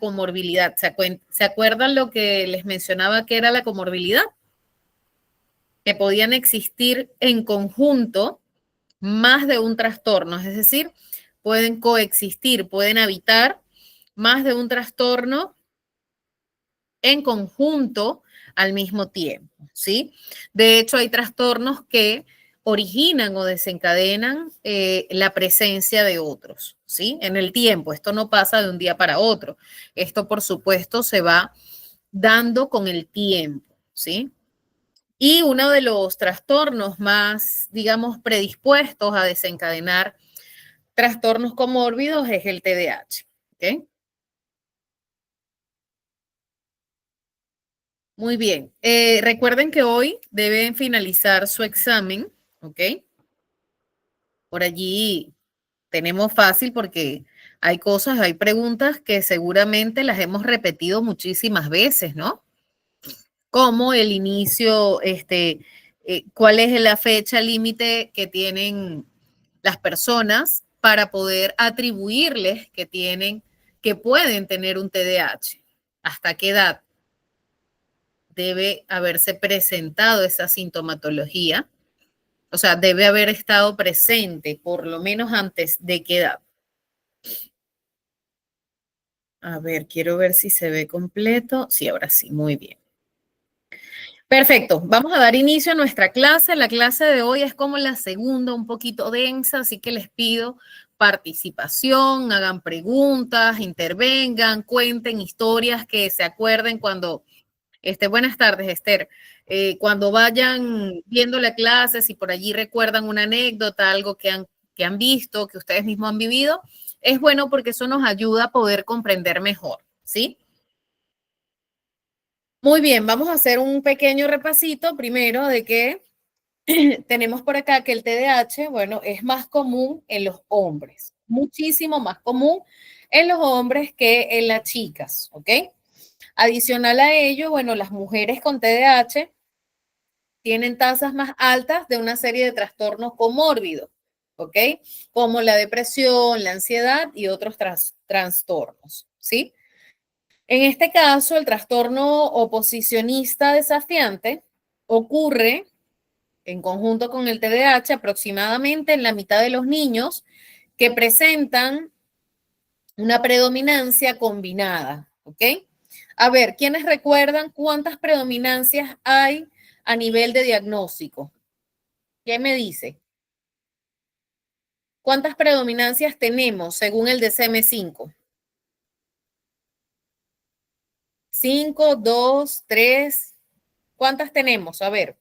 comorbilidad. ¿Se acuerdan lo que les mencionaba que era la comorbilidad? Que podían existir en conjunto más de un trastorno, es decir, pueden coexistir, pueden habitar más de un trastorno en conjunto al mismo tiempo, ¿sí? De hecho, hay trastornos que originan o desencadenan la presencia de otros, ¿sí? En el tiempo, esto no pasa de un día para otro. Esto, por supuesto, se va dando con el tiempo, ¿sí? Y uno de los trastornos más, digamos, predispuestos a desencadenar trastornos comórbidos es el TDAH, ¿ok? Muy bien. Recuerden que hoy deben finalizar su examen, ¿ok? Por allí tenemos fácil porque hay cosas, hay preguntas que seguramente las hemos repetido muchísimas veces, ¿no? Como el inicio, cuál es la fecha límite que tienen las personas para poder atribuirles que tienen, que pueden tener un TDAH. ¿Hasta qué edad debe haberse presentado esa sintomatología? O sea, debe haber estado presente por lo menos antes de qué edad. A ver, quiero ver si se ve completo. Sí, ahora sí, muy bien. Perfecto, vamos a dar inicio a nuestra clase. La clase de hoy es como la segunda, un poquito densa, así que les pido participación, hagan preguntas, intervengan, cuenten historias que se acuerden cuando, buenas tardes, Esther, cuando vayan viendo la clase, si por allí recuerdan una anécdota, algo que han visto, que ustedes mismos han vivido, es bueno porque eso nos ayuda a poder comprender mejor, ¿sí? Muy bien, vamos a hacer un pequeño repasito primero de que tenemos por acá que el TDAH, bueno, es más común en los hombres, muchísimo más común en los hombres que en las chicas, ¿ok? Adicional a ello, bueno, las mujeres con TDAH tienen tasas más altas de una serie de trastornos comórbidos, ¿ok? Como la depresión, la ansiedad y otros trastornos, ¿sí? En este caso, el trastorno oposicionista desafiante ocurre en conjunto con el TDAH aproximadamente en la mitad de los niños que presentan una predominancia combinada, ¿ok? A ver, ¿quiénes recuerdan cuántas predominancias hay a nivel de diagnóstico? ¿Qué me dice? ¿Cuántas predominancias tenemos según el DSM-5? ¿5, 2, 3? ¿Cuántas tenemos? A ver.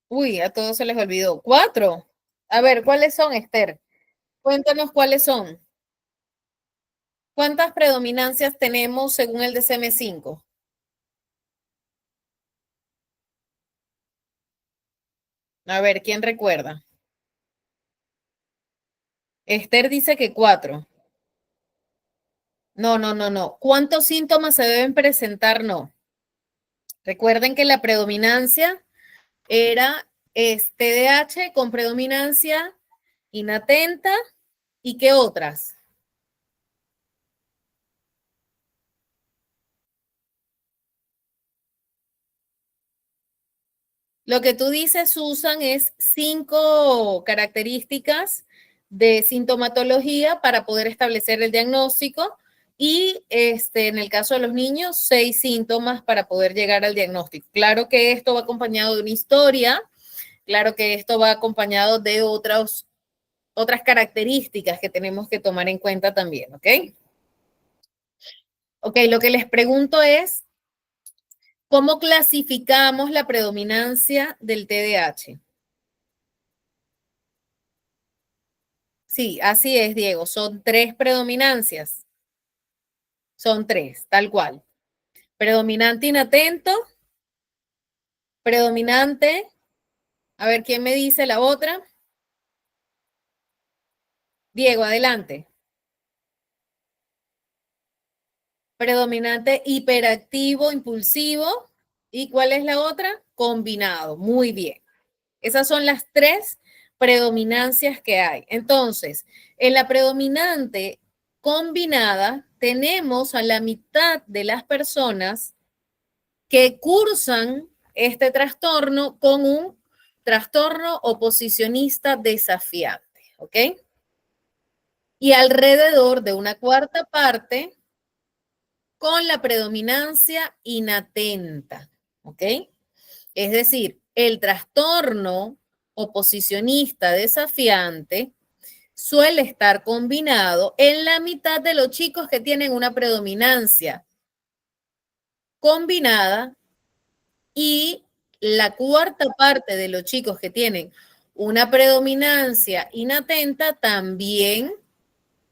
Uy, a todos se les olvidó. 4. A ver, ¿cuáles son, Esther? Cuéntanos cuáles son. ¿Cuántas predominancias tenemos según el DSM-5? A ver, ¿quién recuerda? Esther dice que 4. No, no, no, no. ¿Cuántos síntomas se deben presentar? No. Recuerden que la predominancia era TDAH con predominancia inatenta y qué otras. Lo que tú dices, Susan, es 5 características de sintomatología para poder establecer el diagnóstico y en el caso de los niños, 6 síntomas para poder llegar al diagnóstico. Claro que esto va acompañado de una historia, claro que esto va acompañado de otras características que tenemos que tomar en cuenta también, ¿ok? Ok, lo que les pregunto es, ¿cómo clasificamos la predominancia del TDAH? Sí, así es, Diego. Son 3 predominancias. Son 3, tal cual. Predominante inatento, predominante. A ver, ¿quién me dice la otra? Diego, adelante. Predominante hiperactivo, impulsivo. ¿Y cuál es la otra? Combinado. Muy bien. Esas son las tres predominancias que hay. Entonces, en la predominante combinada tenemos a la mitad de las personas que cursan este trastorno con un trastorno oposicionista desafiante, ¿ok? Y alrededor de una cuarta parte con la predominancia inatenta, ¿ok? Es decir, el trastorno oposicionista desafiante suele estar combinado en la mitad de los chicos que tienen una predominancia combinada y la cuarta parte de los chicos que tienen una predominancia inatenta también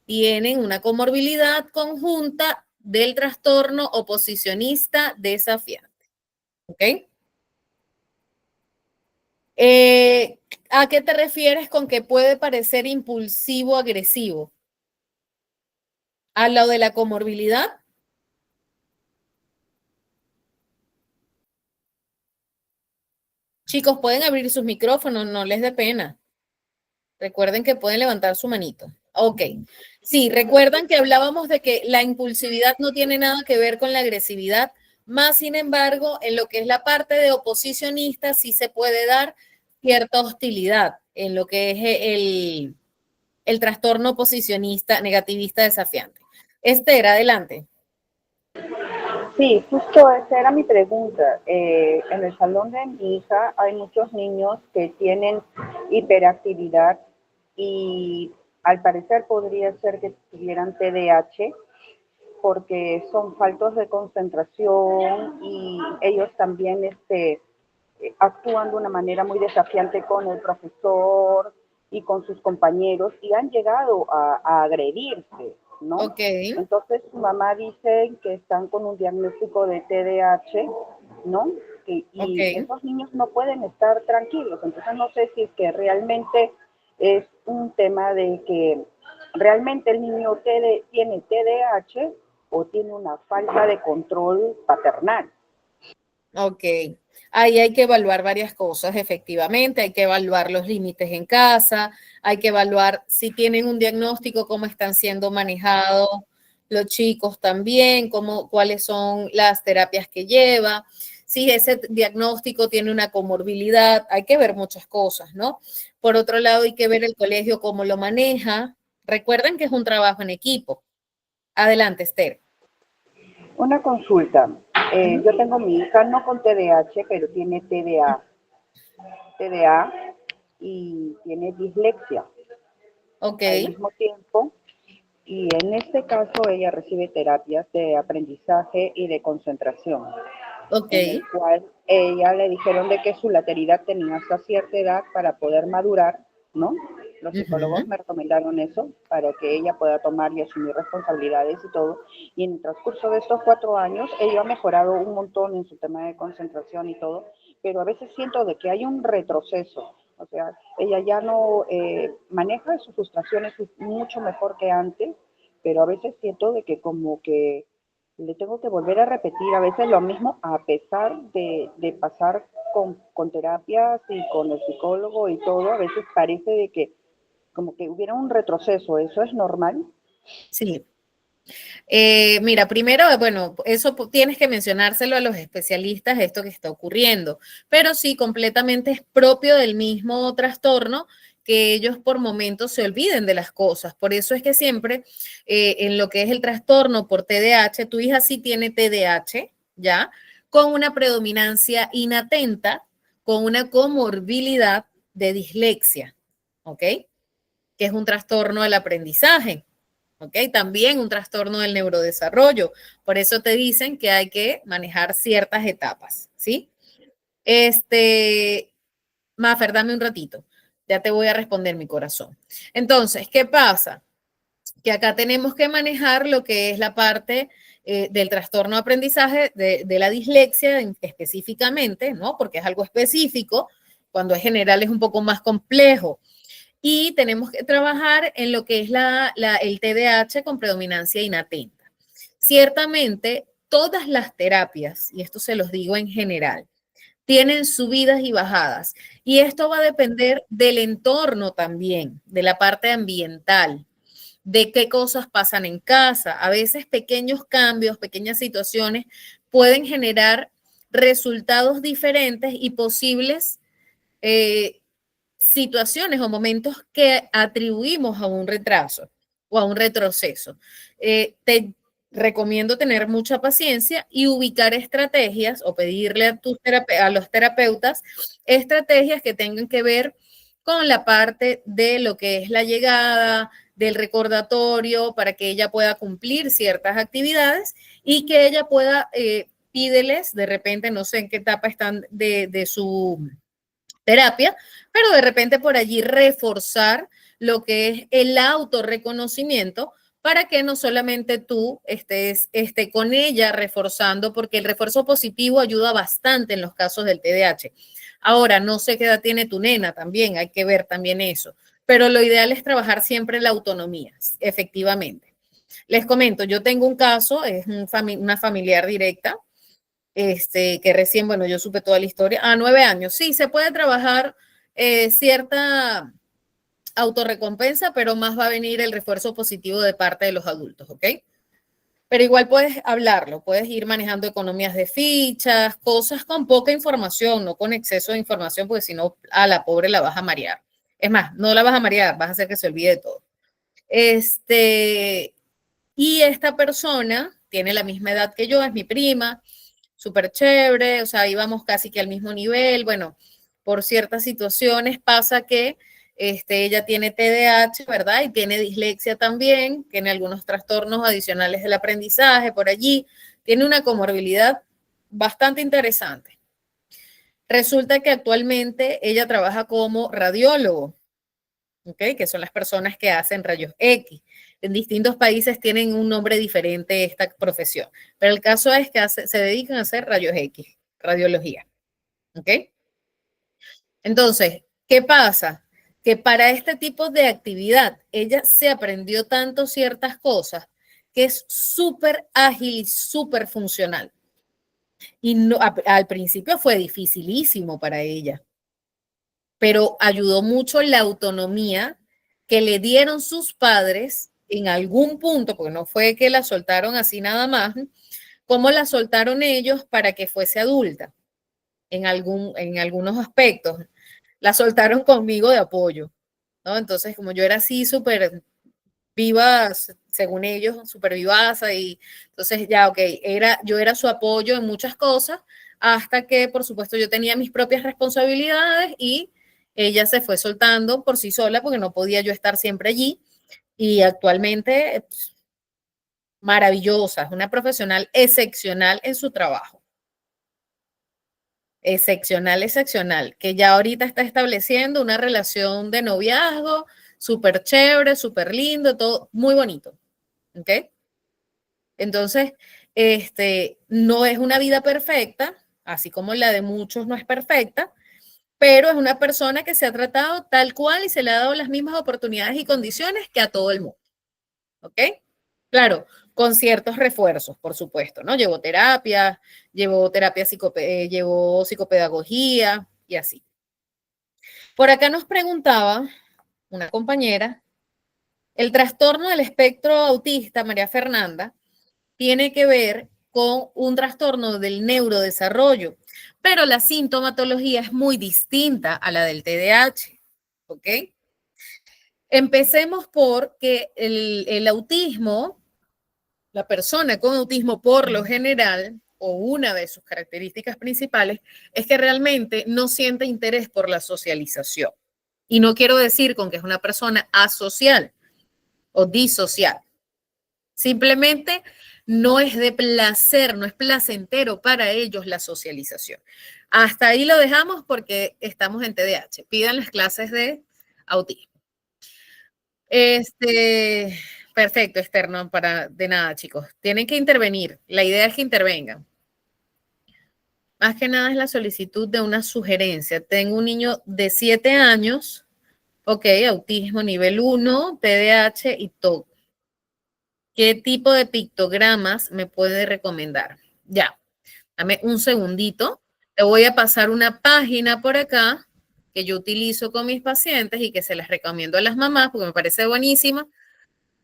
tienen una comorbilidad conjunta del trastorno oposicionista desafiante. ¿Ok? ¿A qué te refieres con que puede parecer impulsivo agresivo? ¿A lo de la comorbilidad? Chicos, pueden abrir sus micrófonos, no les dé pena. Recuerden que pueden levantar su manito. Ok. Sí, recuerdan que hablábamos de que la impulsividad no tiene nada que ver con la agresividad, más sin embargo, en lo que es la parte de oposicionista sí se puede dar cierta hostilidad en lo que es el trastorno oposicionista negativista desafiante. Esther, adelante. Sí, justo esa era mi pregunta. En el salón de mi hija hay muchos niños que tienen hiperactividad y al parecer podría ser que tuvieran TDAH porque son faltos de concentración y ellos también actúan de una manera muy desafiante con el profesor y con sus compañeros y han llegado a agredirse, ¿no? Ok, Entonces su mamá dice que están con un diagnóstico de TDAH, ¿no? ok. Y esos niños no pueden estar tranquilos. Entonces no sé si es que realmente es un tema de que realmente el niño tiene TDAH o tiene una falta de control paternal. Ok, ahí hay que evaluar varias cosas, efectivamente, hay que evaluar los límites en casa, hay que evaluar si tienen un diagnóstico, cómo están siendo manejados los chicos también, cuáles son las terapias que lleva, si ese diagnóstico tiene una comorbilidad, hay que ver muchas cosas, ¿no? Por otro lado, hay que ver el colegio cómo lo maneja. Recuerden que es un trabajo en equipo. Adelante, Esther. Una consulta. Yo tengo mi hija no con TDAH, pero tiene TDA y tiene dislexia Ok, al mismo tiempo. Y en este caso ella recibe terapias de aprendizaje y de concentración, ok. en el cual ella le dijeron de que su lateralidad tenía hasta cierta edad para poder madurar, ¿no? Los psicólogos Ujú. me recomendaron eso para que ella pueda tomar y asumir responsabilidades y todo. Y en el transcurso de estos 4 años, ella ha mejorado un montón en su tema de concentración y todo, pero a veces siento de que hay un retroceso. O sea, ella ya no maneja sus frustraciones mucho mejor que antes, pero a veces siento de que como que le tengo que volver a repetir a veces lo mismo, a pesar de pasar con terapias y con el psicólogo y todo, a veces parece de que como que hubiera un retroceso. ¿Eso es normal? Sí. Mira, primero, bueno, eso tienes que mencionárselo a los especialistas, esto que está ocurriendo, pero sí, completamente es propio del mismo trastorno que ellos por momentos se olviden de las cosas. Por eso es que siempre en lo que es el trastorno por TDAH, tu hija sí tiene TDAH, ¿ya? Con una predominancia inatenta, con una comorbilidad de dislexia, ¿ok? Que es un trastorno del aprendizaje. ¿Ok? También un trastorno del neurodesarrollo. Por eso te dicen que hay que manejar ciertas etapas, ¿sí? Mafer, dame un ratito. Ya te voy a responder mi corazón. Entonces, ¿qué pasa? Que acá tenemos que manejar lo que es la parte del trastorno de aprendizaje de la dislexia específicamente, ¿no? Porque es algo específico. Cuando es general es un poco más complejo y tenemos que trabajar en lo que es el TDAH con predominancia inatenta. Ciertamente, todas las terapias, y esto se los digo en general, tienen subidas y bajadas. Y esto va a depender del entorno también, de la parte ambiental, de qué cosas pasan en casa. A veces pequeños cambios, pequeñas situaciones pueden generar resultados diferentes y posibles situaciones o momentos que atribuimos a un retraso o a un retroceso. Te recomiendo tener mucha paciencia y ubicar estrategias o pedirle a los terapeutas estrategias que tengan que ver con la parte de lo que es la llegada, del recordatorio, para que ella pueda cumplir ciertas actividades y que ella pueda, pídeles, de repente, no sé en qué etapa están de su terapia, pero de repente por allí reforzar lo que es el autorreconocimiento para que no solamente tú esté con ella reforzando, porque el refuerzo positivo ayuda bastante en los casos del TDAH. Ahora, no sé qué edad tiene tu nena también, hay que ver también eso, pero lo ideal es trabajar siempre la autonomía, efectivamente. Les comento, yo tengo un caso, es una familiar directa, que recién, bueno, yo supe toda la historia, a 9 años. Sí, se puede trabajar cierta autorrecompensa, pero más va a venir el refuerzo positivo de parte de los adultos, ¿ok? Pero igual puedes hablarlo, puedes ir manejando economías de fichas, cosas con poca información, no con exceso de información, porque si no, a la pobre la vas a marear. Es más, no la vas a marear, vas a hacer que se olvide de todo. Y esta persona tiene la misma edad que yo, es mi prima, súper chévere, o sea, íbamos casi que al mismo nivel. Bueno, por ciertas situaciones pasa que ella tiene TDAH, ¿verdad? Y tiene dislexia también, tiene algunos trastornos adicionales del aprendizaje por allí, tiene una comorbilidad bastante interesante. Resulta que actualmente ella trabaja como radiólogo, ¿ok? Que son las personas que hacen rayos X. En distintos países tienen un nombre diferente esta profesión, pero el caso es que se dedican a hacer rayos X, radiología, ¿ok? Entonces, ¿qué pasa? Que para este tipo de actividad, ella se aprendió tanto ciertas cosas que es súper ágil y súper funcional. Y no, al principio fue dificilísimo para ella, pero ayudó mucho la autonomía que le dieron sus padres en algún punto, porque no fue que la soltaron así nada más, como la soltaron ellos para que fuese adulta en algunos aspectos. La soltaron conmigo de apoyo, ¿no? Entonces, como yo era así súper viva, según ellos, súper vivaza, y entonces ya, ok, yo era su apoyo en muchas cosas, hasta que, por supuesto, yo tenía mis propias responsabilidades y ella se fue soltando por sí sola porque no podía yo estar siempre allí, y actualmente maravillosa, es una profesional excepcional en su trabajo. Excepcional, excepcional, que ya ahorita está estableciendo una relación de noviazgo súper chévere, súper lindo, todo muy bonito, ¿ok? Entonces, no es una vida perfecta, así como la de muchos no es perfecta, pero es una persona que se ha tratado tal cual y se le ha dado las mismas oportunidades y condiciones que a todo el mundo, ¿ok? Claro, con ciertos refuerzos, por supuesto, ¿no? Llevó terapia, llevó psicopedagogía y así. Por acá nos preguntaba una compañera, el trastorno del espectro autista, María Fernanda, tiene que ver con un trastorno del neurodesarrollo, pero la sintomatología es muy distinta a la del TDAH, ¿ok? Empecemos porque el autismo, la persona con autismo por lo general, o una de sus características principales, es que realmente no siente interés por la socialización. Y no quiero decir con que es una persona asocial o disocial. Simplemente no es de placer, no es placentero para ellos la socialización. Hasta ahí lo dejamos porque estamos en TDAH. Pidan las clases de autismo. Perfecto, Esther, no para de nada, chicos. Tienen que intervenir. La idea es que intervengan. Más que nada es la solicitud de una sugerencia. Tengo un niño de 7 años, ok, autismo nivel 1, TDAH y TOC. ¿Qué tipo de pictogramas me puede recomendar? Ya, dame un segundito. Te voy a pasar una página por acá que yo utilizo con mis pacientes y que se las recomiendo a las mamás porque me parece buenísima.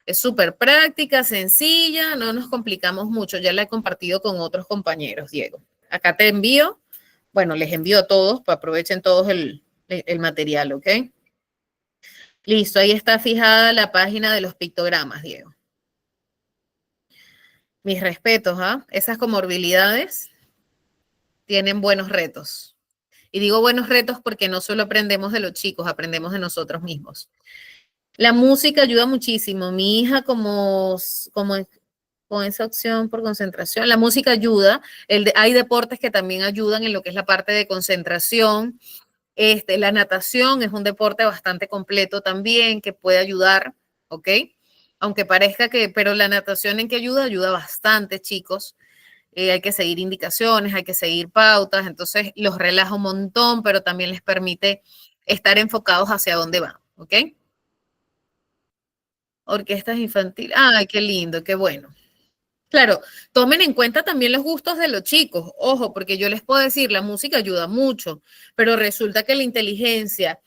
Es súper práctica, sencilla, no nos complicamos mucho. Ya la he compartido con otros compañeros, Diego. Acá te envío, bueno, les envío a todos, para aprovechen todos el material, ¿ok? Listo, ahí está fijada la página de los pictogramas, Diego. Mis respetos, ¿ah? Esas comorbilidades tienen buenos retos. Y digo buenos retos porque no solo aprendemos de los chicos, aprendemos de nosotros mismos. La música ayuda muchísimo. Mi hija como con esa opción por concentración, la música ayuda. Hay deportes que también ayudan en lo que es la parte de concentración. La natación es un deporte bastante completo también que puede ayudar, ¿ok? Aunque parezca que, pero la natación en que ayuda, ayuda bastante, chicos. Hay que seguir indicaciones, hay que seguir pautas, entonces los relaja un montón, pero también les permite estar enfocados hacia dónde van, ¿ok? Orquestas infantiles, ay, qué lindo, qué bueno. Claro, tomen en cuenta también los gustos de los chicos, ojo, porque yo les puedo decir, la música ayuda mucho, pero resulta que la inteligencia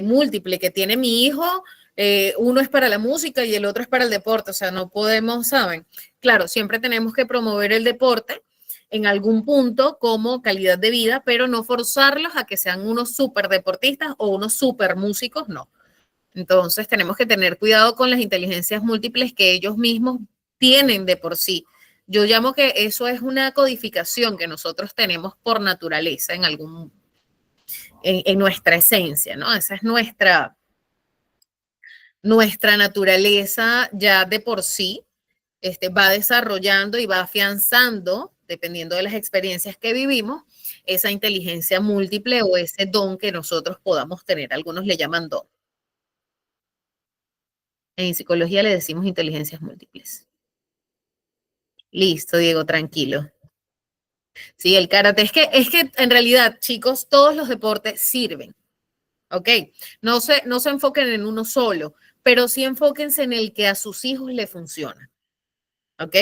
múltiple que tiene mi hijo, uno es para la música y el otro es para el deporte, o sea, no podemos, ¿saben? Claro, siempre tenemos que promover el deporte en algún punto como calidad de vida, pero no forzarlos a que sean unos súper deportistas o unos súper músicos, no. Entonces tenemos que tener cuidado con las inteligencias múltiples que ellos mismos tienen de por sí. Yo llamo que eso es una codificación que nosotros tenemos por naturaleza en nuestra esencia, ¿no? Esa es nuestra naturaleza ya de por sí, va desarrollando y va afianzando, dependiendo de las experiencias que vivimos, esa inteligencia múltiple o ese don que nosotros podamos tener. Algunos le llaman don. En psicología le decimos inteligencias múltiples. Listo, Diego, tranquilo. Sí, el karate. Es que en realidad, chicos, todos los deportes sirven, ¿ok? No se enfoquen en uno solo, pero sí enfóquense en el que a sus hijos le funciona, ¿ok?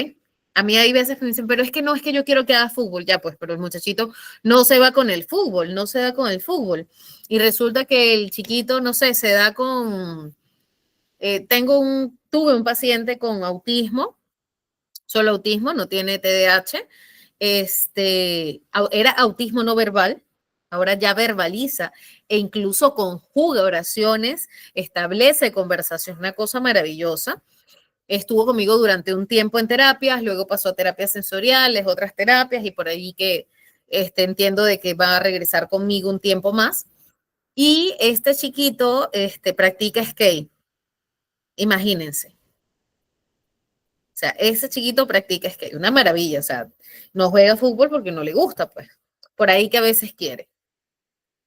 A mí hay veces que me dicen, pero es que no, es que yo quiero que haga fútbol, ya pues, pero el muchachito no se va con el fútbol, no se da con el fútbol. Y resulta que el chiquito, no sé, se da con, tuve un paciente con autismo, solo autismo, no tiene TDAH, era autismo no verbal, ahora ya verbaliza e incluso conjuga oraciones, establece conversación, una cosa maravillosa. Estuvo conmigo durante un tiempo en terapias, luego pasó a terapias sensoriales, otras terapias y por ahí que entiendo de que va a regresar conmigo un tiempo más. Y este chiquito practica skate, imagínense. O sea, ese chiquito practica skate, una maravilla, o sea, no juega fútbol porque no le gusta, pues, por ahí que a veces quiere.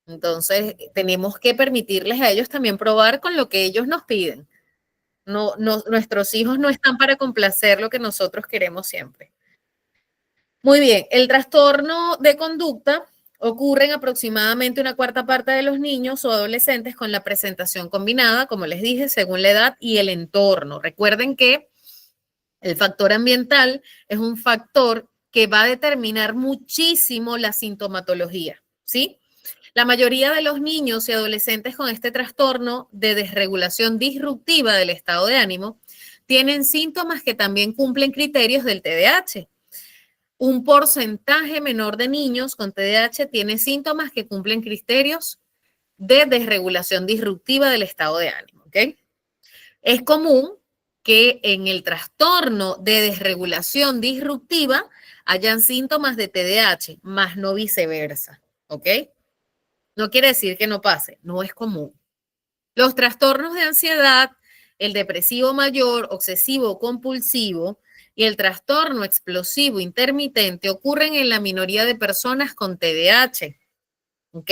Entonces, tenemos que permitirles a ellos también probar con lo que ellos nos piden. Nuestros hijos no están para complacer lo que nosotros queremos siempre. Muy bien, el trastorno de conducta ocurre en aproximadamente una cuarta parte de los niños o adolescentes con la presentación combinada, como les dije, según la edad y el entorno. Recuerden que el factor ambiental es un factor que va a determinar muchísimo la sintomatología, ¿sí? La mayoría de los niños y adolescentes con este trastorno de desregulación disruptiva del estado de ánimo tienen síntomas que también cumplen criterios del TDAH. Un porcentaje menor de niños con TDAH tiene síntomas que cumplen criterios de desregulación disruptiva del estado de ánimo, ¿ok? Es común que en el trastorno de desregulación disruptiva hayan síntomas de TDAH, más no viceversa, ¿ok? No quiere decir que no pase, no es común. Los trastornos de ansiedad, el depresivo mayor, obsesivo compulsivo y el trastorno explosivo intermitente ocurren en la minoría de personas con TDAH, ¿ok?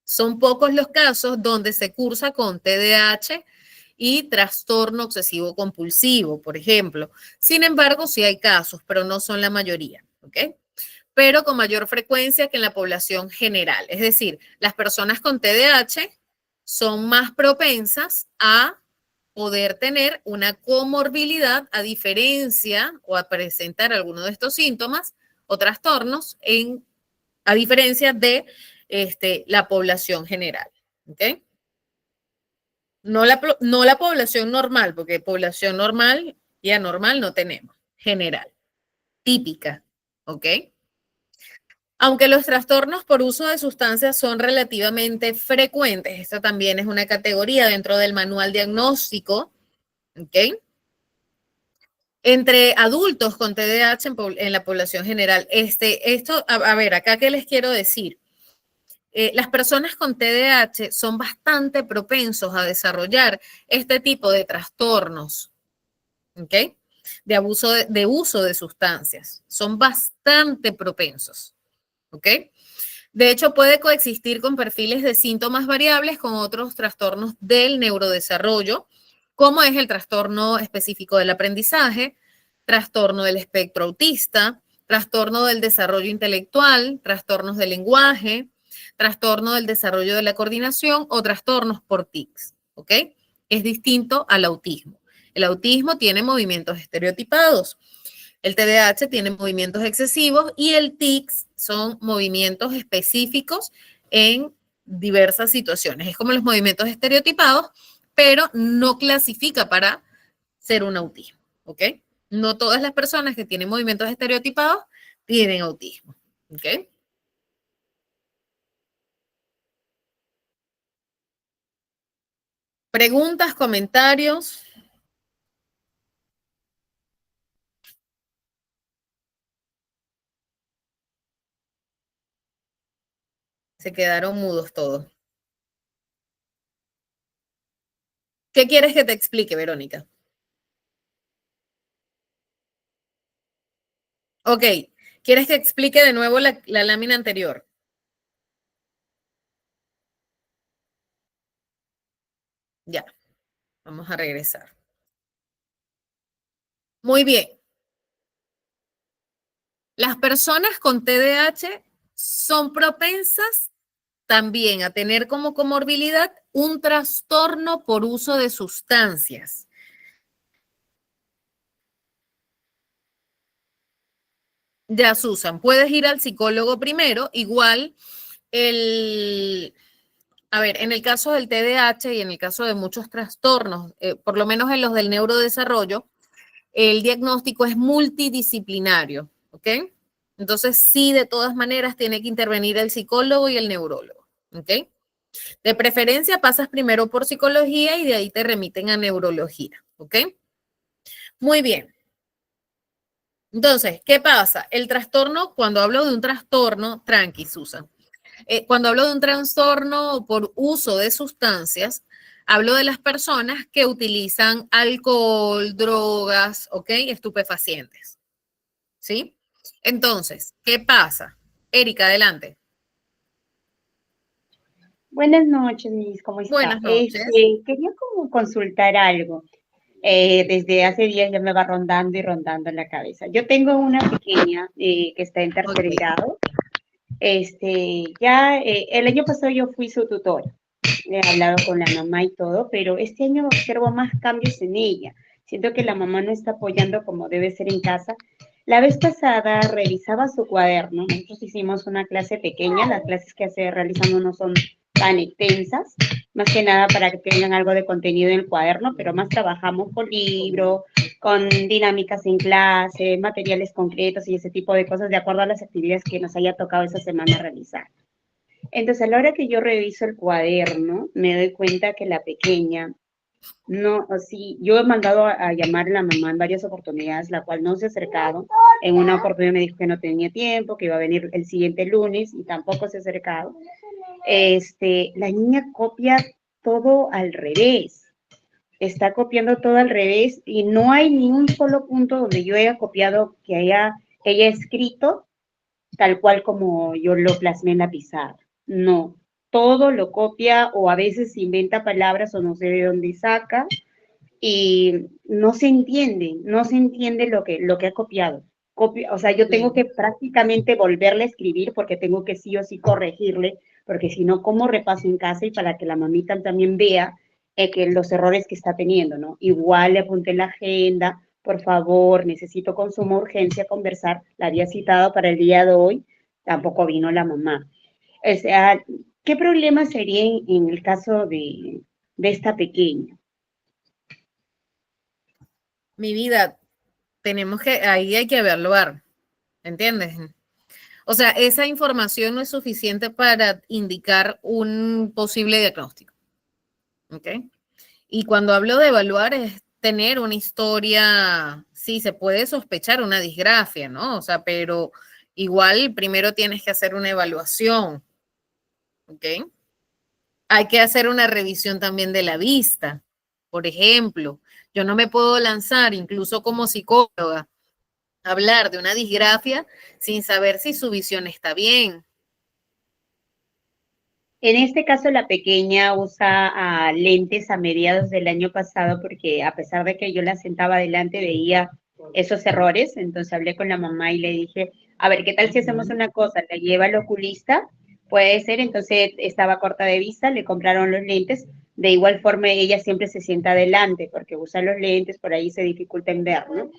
Son pocos los casos donde se cursa con TDAH y trastorno obsesivo compulsivo, por ejemplo. Sin embargo, sí hay casos, pero no son la mayoría, ¿ok? Pero con mayor frecuencia que en la población general. Es decir, las personas con TDAH son más propensas a poder tener una comorbilidad a diferencia o a presentar alguno de estos síntomas o trastornos a diferencia de la población general. ¿Okay? No la población normal, porque población normal y anormal no tenemos. General, típica. ¿Ok? Aunque los trastornos por uso de sustancias son relativamente frecuentes, esta también es una categoría dentro del manual diagnóstico, ¿ok? Entre adultos con TDAH en la población general. A ver, acá qué les quiero decir. Las personas con TDAH son bastante propensos a desarrollar este tipo de trastornos, ¿ok? De uso de sustancias. Son bastante propensos, ¿ok? De hecho, puede coexistir con perfiles de síntomas variables con otros trastornos del neurodesarrollo, como es el trastorno específico del aprendizaje, trastorno del espectro autista, trastorno del desarrollo intelectual, trastornos del lenguaje, trastorno del desarrollo de la coordinación o trastornos por tics, ¿ok? Es distinto al autismo. El autismo tiene movimientos estereotipados. El TDAH tiene movimientos excesivos y el tics son movimientos específicos en diversas situaciones. Es como los movimientos estereotipados, pero no clasifica para ser un autismo, ¿ok? No todas las personas que tienen movimientos estereotipados tienen autismo, ¿ok? Preguntas, comentarios. Se quedaron mudos todos. ¿Qué quieres que te explique, Verónica? Ok, ¿quieres que explique de nuevo la lámina anterior? Ya, vamos a regresar. Muy bien. Las personas con TDAH son propensas también a tener como comorbilidad un trastorno por uso de sustancias. Ya, Susan, puedes ir al psicólogo primero, igual a ver, en el caso del TDAH y en el caso de muchos trastornos, por lo menos en los del neurodesarrollo, el diagnóstico es multidisciplinario, ¿ok? Entonces, sí, de todas maneras, tiene que intervenir el psicólogo y el neurólogo, ¿ok? De preferencia, pasas primero por psicología y de ahí te remiten a neurología, ¿ok? Muy bien. Entonces, ¿qué pasa? El trastorno, cuando hablo de un trastorno, tranqui, Susan. Cuando hablo de un trastorno por uso de sustancias, hablo de las personas que utilizan alcohol, drogas, ¿ok? Estupefacientes, ¿sí? Entonces, ¿qué pasa? Erika, adelante. Buenas noches, Miss, ¿cómo está? Buenas noches. Quería como consultar algo. Desde hace días ya me va rondando y rondando en la cabeza. Yo tengo una pequeña que está en tercer grado. El año pasado yo fui su tutora. He hablado con la mamá y todo, pero este año observo más cambios en ella. Siento que la mamá no está apoyando como debe ser en casa. La vez pasada revisaba su cuaderno. Nosotros hicimos una clase pequeña. Las clases que realizamos no son tan extensas, más que nada para que tengan algo de contenido en el cuaderno, pero más trabajamos con libro, con dinámicas en clase, materiales concretos y ese tipo de cosas de acuerdo a las actividades que nos haya tocado esa semana realizar. Entonces, a la hora que yo reviso el cuaderno, me doy cuenta que la pequeña, no, sí, yo he mandado a llamar a la mamá en varias oportunidades, la cual no se ha acercado. En una oportunidad me dijo que no tenía tiempo, que iba a venir el siguiente lunes y tampoco se ha acercado. La niña copia todo al revés. Está copiando todo al revés y no hay ni un solo punto donde yo haya copiado que haya escrito tal cual como yo lo plasmé en la pizarra. No, todo lo copia o a veces inventa palabras o no sé de dónde saca y no se entiende lo que ha copiado. O sea, yo tengo que prácticamente volverle a escribir porque tengo que sí o sí corregirle, porque si no, ¿cómo repaso en casa? Y para que la mamita también vea que los errores que está teniendo, ¿no? Igual le apunté en la agenda, por favor, necesito con suma urgencia conversar, la había citado para el día de hoy, tampoco vino la mamá. O sea, ¿qué problema sería en el caso de esta pequeña? Mi vida, ahí hay que evaluar, ¿entiendes? O sea, esa información no es suficiente para indicar un posible diagnóstico, ¿ok? Y cuando hablo de evaluar es tener una historia, sí, se puede sospechar una disgrafia, ¿no? O sea, pero igual primero tienes que hacer una evaluación, ¿ok? Hay que hacer una revisión también de la vista. Por ejemplo, yo no me puedo lanzar, incluso como psicóloga, a hablar de una disgrafia sin saber si su visión está bien. En este caso, la pequeña usa lentes a mediados del año pasado porque a pesar de que yo la sentaba adelante, veía esos errores. Entonces hablé con la mamá y le dije, a ver, ¿qué tal si hacemos una cosa? La lleva al oculista, puede ser. Entonces estaba corta de vista, le compraron los lentes. De igual forma, ella siempre se sienta adelante porque usa los lentes, por ahí se dificulta en ver, ¿no?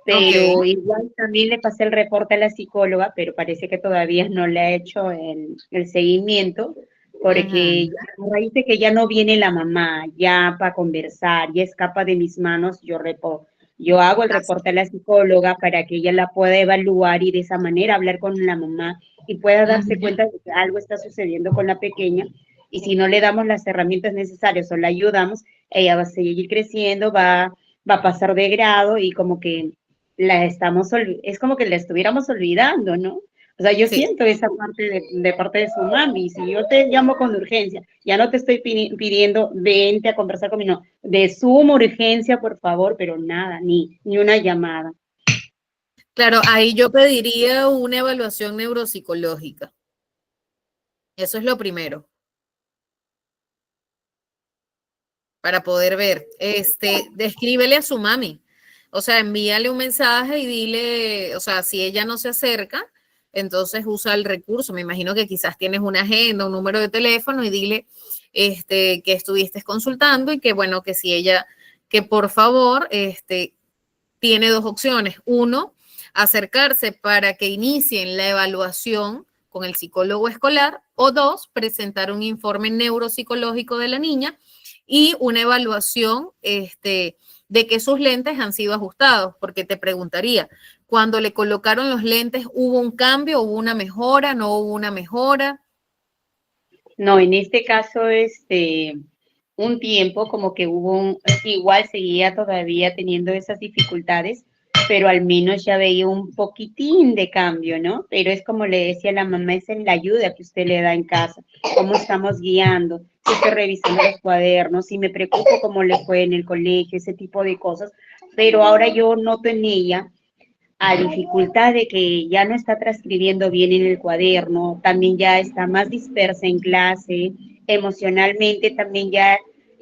Pero Ok. igual también le pasé el reporte a la psicóloga, pero parece que todavía no le ha hecho el seguimiento porque Ujú. a raíz de que ya no viene la mamá, ya para conversar, ya escapa de mis manos, yo hago el reporte a la psicóloga para que ella la pueda evaluar y de esa manera hablar con la mamá y pueda darse Ujú. cuenta de que algo está sucediendo con la pequeña y si no le damos las herramientas necesarias o la ayudamos, ella va a seguir creciendo, va a pasar de grado y como que es como que la estuviéramos olvidando, ¿no? O sea, yo Sí, siento esa parte de parte de su mami. Si yo te llamo con urgencia, ya no te estoy pidiendo vente a conversar conmigo, no, de suma urgencia, por favor, pero nada, ni una llamada. claro, ahí yo pediría una evaluación neuropsicológica. Eso es lo primero, para poder ver. Descríbele a su mami. O sea, envíale un mensaje y dile, o sea, si ella no se acerca, entonces usa el recurso. Me imagino que quizás tienes una agenda, un número de teléfono y dile que estuviste consultando y que bueno, que si ella, que por favor, tiene dos opciones. Uno, acercarse para que inicien la evaluación con el psicólogo escolar o dos, presentar un informe neuropsicológico de la niña y una evaluación de que sus lentes han sido ajustados, porque te preguntaría, cuando le colocaron los lentes, ¿hubo un cambio, hubo una mejora, no hubo una mejora? No, en este caso, un tiempo como que igual seguía todavía teniendo esas dificultades, pero al menos ya veía un poquitín de cambio, ¿no? Pero es como le decía la mamá, es en la ayuda que usted le da en casa, cómo estamos guiando, si estoy revisando los cuadernos, si me preocupo cómo le fue en el colegio, ese tipo de cosas, pero ahora yo noto en ella a dificultad de que ya no está transcribiendo bien en el cuaderno, también ya está más dispersa en clase, emocionalmente también ya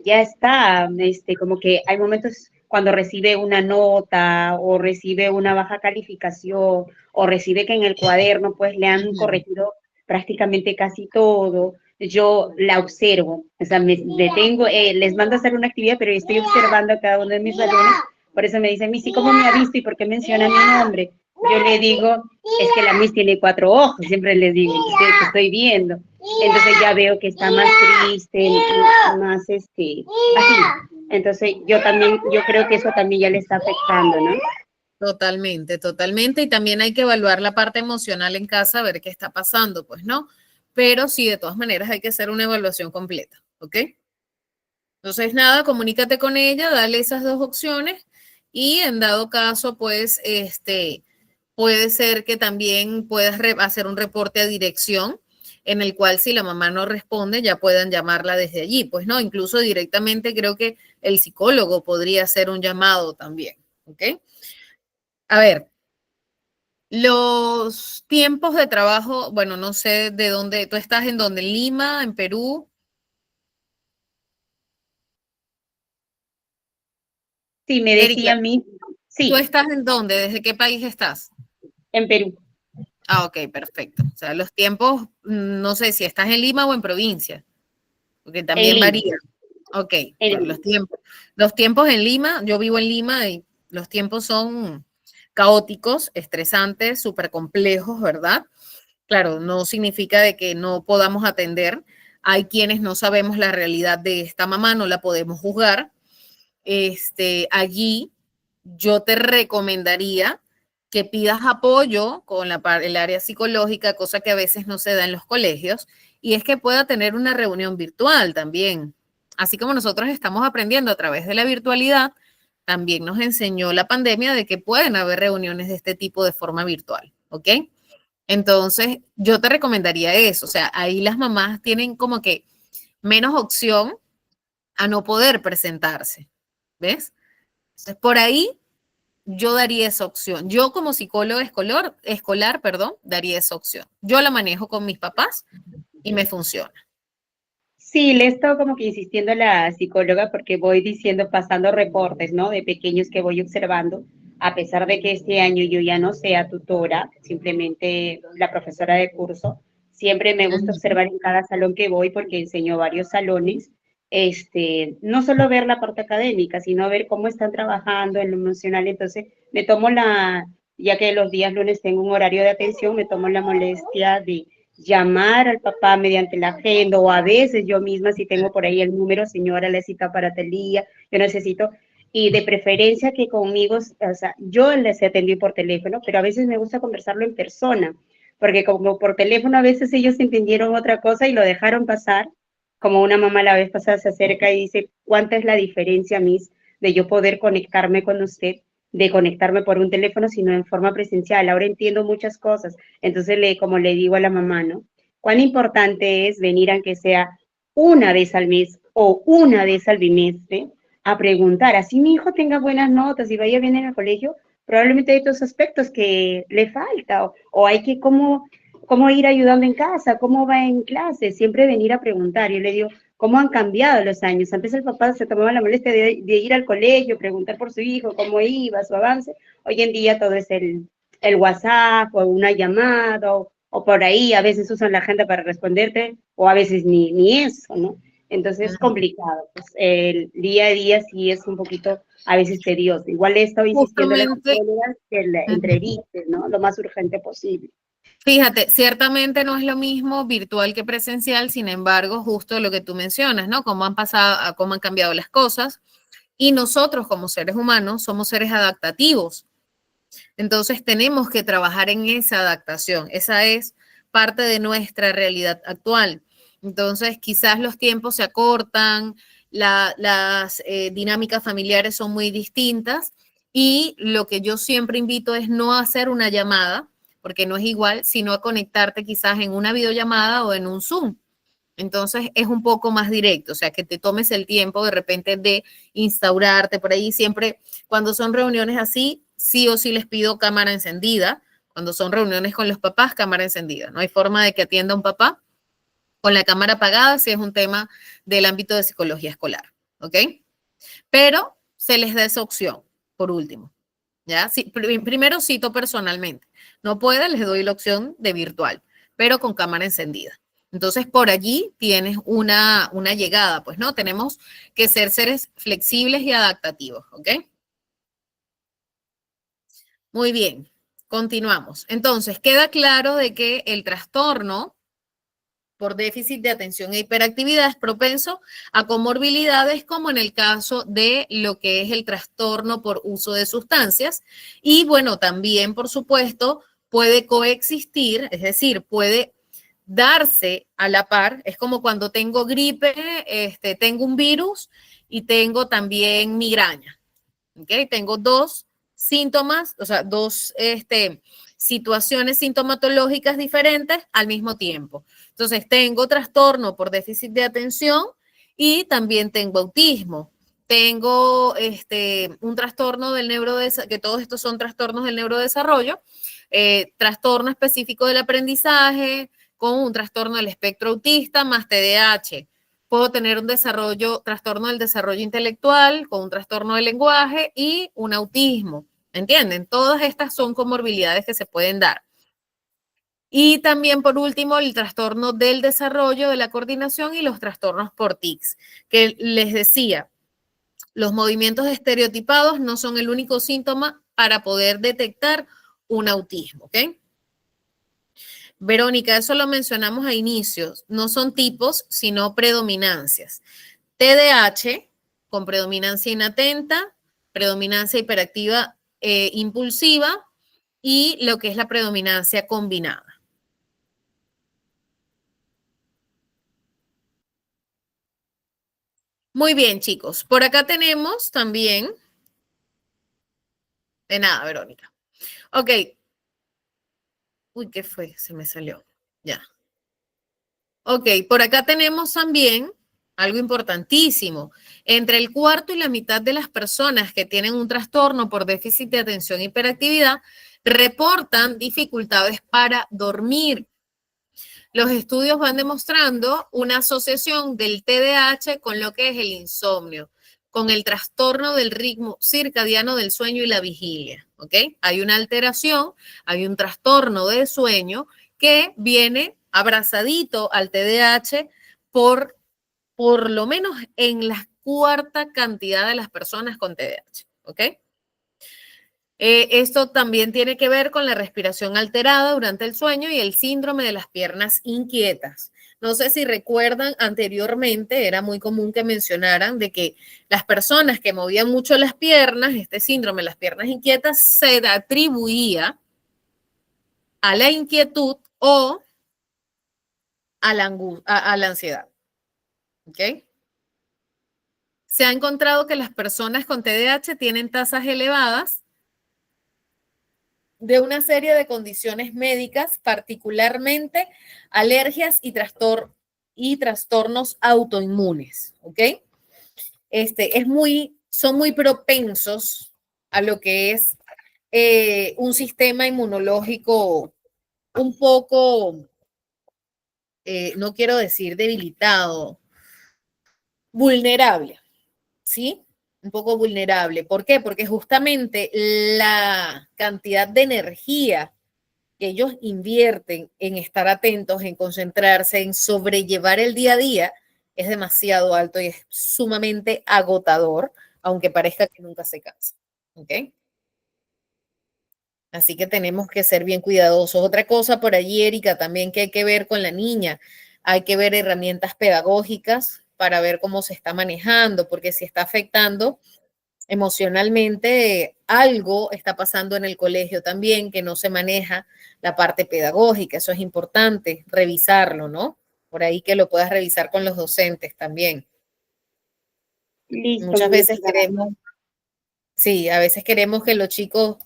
está, como que hay momentos cuando recibe una nota o recibe una baja calificación o recibe que en el cuaderno pues le han corregido prácticamente casi todo. Yo la observo, o sea, me detengo, les mando a hacer una actividad, pero estoy observando a cada uno de mis alumnos. Por eso me dicen, Missy, ¿cómo me ha visto y por qué menciona mi nombre? Yo le digo, es que la Miss tiene 4 ojos, siempre les digo, que estoy viendo. Entonces ya veo que está más triste, más así. Entonces yo creo que eso también ya le está afectando, ¿no? Totalmente, totalmente. Y también hay que evaluar la parte emocional en casa, a ver qué está pasando, pues no. Pero sí, de todas maneras hay que hacer una evaluación completa, ¿ok? Entonces, nada, comunícate con ella, dale esas dos opciones y en dado caso, pues, puede ser que también puedas hacer un reporte a dirección en el cual si la mamá no responde, ya puedan llamarla desde allí. Pues no, incluso directamente creo que el psicólogo podría hacer un llamado también, ¿ok? A ver, los tiempos de trabajo, bueno, no sé de dónde, tú estás en dónde, en Lima, en Perú, Sí, me decía Erika, a mí, ¿tú sí, estás en dónde? ¿Desde qué país estás? en Perú, Ah, ok, perfecto. O sea, los tiempos, no sé si estás en Lima o en provincia, porque en también Lima, varía. Ok, En- los tiempos en Lima, yo vivo en Lima y los tiempos son caóticos, estresantes, súper complejos, ¿verdad? Claro, no significa de que no podamos atender. Hay quienes no sabemos la realidad de esta mamá, no la podemos juzgar. Allí yo te recomendaría que pidas apoyo con el área psicológica, cosa que a veces no se da en los colegios, y es que pueda tener una reunión virtual también. Así como nosotros estamos aprendiendo a través de la virtualidad, también nos enseñó la pandemia de que pueden haber reuniones de este tipo de forma virtual, ¿ok? Entonces, yo te recomendaría eso, o sea, ahí las mamás tienen como que menos opción a no poder presentarse, ¿ves? Entonces, por ahí yo daría esa opción. Yo como psicóloga escolar, perdón, daría esa opción. Yo la manejo con mis papás y me funciona. Sí, le he estado como que insistiendo a la psicóloga porque voy diciendo, pasando reportes, ¿no? De pequeños que voy observando, a pesar de que este año yo ya no sea tutora, simplemente la profesora de curso, siempre me gusta Ujú. observar en cada salón que voy porque enseño varios salones, no solo ver la parte académica, sino ver cómo están trabajando en lo emocional. Entonces, me tomo ya que los días lunes tengo un horario de atención, me tomo la molestia de llamar al papá mediante la agenda o a veces yo misma si tengo por ahí el número, señora, le cita para tal día, yo necesito, y de preferencia que conmigo, o sea, yo les atendí por teléfono, pero a veces me gusta conversarlo en persona, porque como por teléfono a veces ellos entendieron otra cosa y lo dejaron pasar, como una mamá la vez pasada se acerca y dice, ¿cuánta es la diferencia, Miss, de yo poder conectarme con usted, de conectarme por un teléfono, sino en forma presencial? Ahora entiendo muchas cosas. Entonces, como le digo a la mamá, ¿no? Cuán importante es venir, aunque sea una vez al mes o una vez al bimestre, a preguntar. Así mi hijo tenga buenas notas y vaya bien en el colegio, probablemente hay otros aspectos que le falta o hay que cómo ir ayudando en casa, cómo va en clase, siempre venir a preguntar. Yo le digo, ¿cómo han cambiado los años? Antes el papá se tomaba la molestia de ir al colegio, preguntar por su hijo, cómo iba, su avance. Hoy en día todo es el WhatsApp o una llamada o por ahí a veces usan la agenda para responderte o a veces ni eso, ¿no? Entonces es Ujú. complicado. Pues, el día a día sí es un poquito a veces tedioso. Igual he estado insistiendo a las Justamente, psicólogas que la ujú. entrevisten, ¿no? Lo más urgente posible. Fíjate, ciertamente no es lo mismo virtual que presencial, sin embargo, justo lo que tú mencionas, ¿no? Cómo han pasado, cómo han cambiado las cosas. Y nosotros como seres humanos somos seres adaptativos. Entonces tenemos que trabajar en esa adaptación. Esa es parte de nuestra realidad actual. Entonces quizás los tiempos se acortan, las dinámicas familiares son muy distintas y lo que yo siempre invito es no hacer una llamada, porque no es igual, sino a conectarte quizás en una videollamada o en un Zoom. Entonces es un poco más directo, o sea, que te tomes el tiempo de repente de instaurarte por ahí. Siempre cuando son reuniones así, sí o sí les pido cámara encendida. Cuando son reuniones con los papás, cámara encendida. No hay forma de que atienda un papá con la cámara apagada si es un tema del ámbito de psicología escolar, ¿ok? Pero se les da esa opción, por último, ¿ya? Sí, primero cito personalmente. No puede, les doy la opción de virtual, pero con cámara encendida. Entonces, por allí tienes una llegada, pues, ¿no? Tenemos que ser seres flexibles y adaptativos, ¿ok? Muy bien, continuamos. Entonces, queda claro de que el trastorno por déficit de atención e hiperactividad es propenso a comorbilidades como en el caso de lo que es el trastorno por uso de sustancias y bueno, también por supuesto puede coexistir, es decir, puede darse a la par, es como cuando tengo gripe, tengo un virus y tengo también migraña, ¿ok? Tengo dos síntomas, o sea, dos situaciones sintomatológicas diferentes al mismo tiempo. Entonces, tengo trastorno por déficit de atención y también tengo autismo. Tengo un trastorno del neurodesarrollo, que todos estos son trastornos del neurodesarrollo, trastorno específico del aprendizaje, con un trastorno del espectro autista más TDAH. Puedo tener un trastorno del desarrollo intelectual, con un trastorno del lenguaje y un autismo. ¿Entienden? Todas estas son comorbilidades que se pueden dar. Y también, por último, el trastorno del desarrollo de la coordinación y los trastornos por tics, que les decía, los movimientos estereotipados no son el único síntoma para poder detectar un autismo, ¿ok? Verónica, eso lo mencionamos a inicios, no son tipos, sino predominancias. TDAH con predominancia inatenta, predominancia hiperactiva impulsiva y lo que es la predominancia combinada. Muy bien, chicos. Por acá tenemos también... De nada, Verónica. Ok. Uy, ¿qué fue? Se me salió. Ya. Ok, por acá tenemos también algo importantísimo. Entre el cuarto y la mitad de las personas que tienen un trastorno por déficit de atención e hiperactividad reportan dificultades para dormir. Los estudios van demostrando una asociación del TDAH con lo que es el insomnio, con el trastorno del ritmo circadiano del sueño y la vigilia, ¿ok? Hay una alteración, hay un trastorno de sueño que viene abrazadito al TDAH por lo menos en la cuarta cantidad de las personas con TDAH, ¿ok? Esto también tiene que ver con la respiración alterada durante el sueño y el síndrome de las piernas inquietas. No sé si recuerdan, anteriormente era muy común que mencionaran de que las personas que movían mucho las piernas, este síndrome de las piernas inquietas, se atribuía a la inquietud o a la ansiedad. ¿Ok? Se ha encontrado que las personas con TDAH tienen tasas elevadas de una serie de condiciones médicas, particularmente alergias y trastornos autoinmunes, ¿ok? Son muy propensos a lo que es un sistema inmunológico un poco, no quiero decir debilitado, vulnerable, ¿sí? Un poco vulnerable. ¿Por qué? Porque justamente la cantidad de energía que ellos invierten en estar atentos, en concentrarse, en sobrellevar el día a día, es demasiado alto y es sumamente agotador, aunque parezca que nunca se cansa. ¿Ok? Así que tenemos que ser bien cuidadosos. Otra cosa por allí, Erika, también que hay que ver con la niña, hay que ver herramientas pedagógicas para ver cómo se está manejando, porque si está afectando emocionalmente, algo está pasando en el colegio también, que no se maneja la parte pedagógica. Eso es importante, revisarlo, ¿no? Por ahí que lo puedas revisar con los docentes también. Listo, Muchas veces ministra. queremos, sí, a veces queremos que los chicos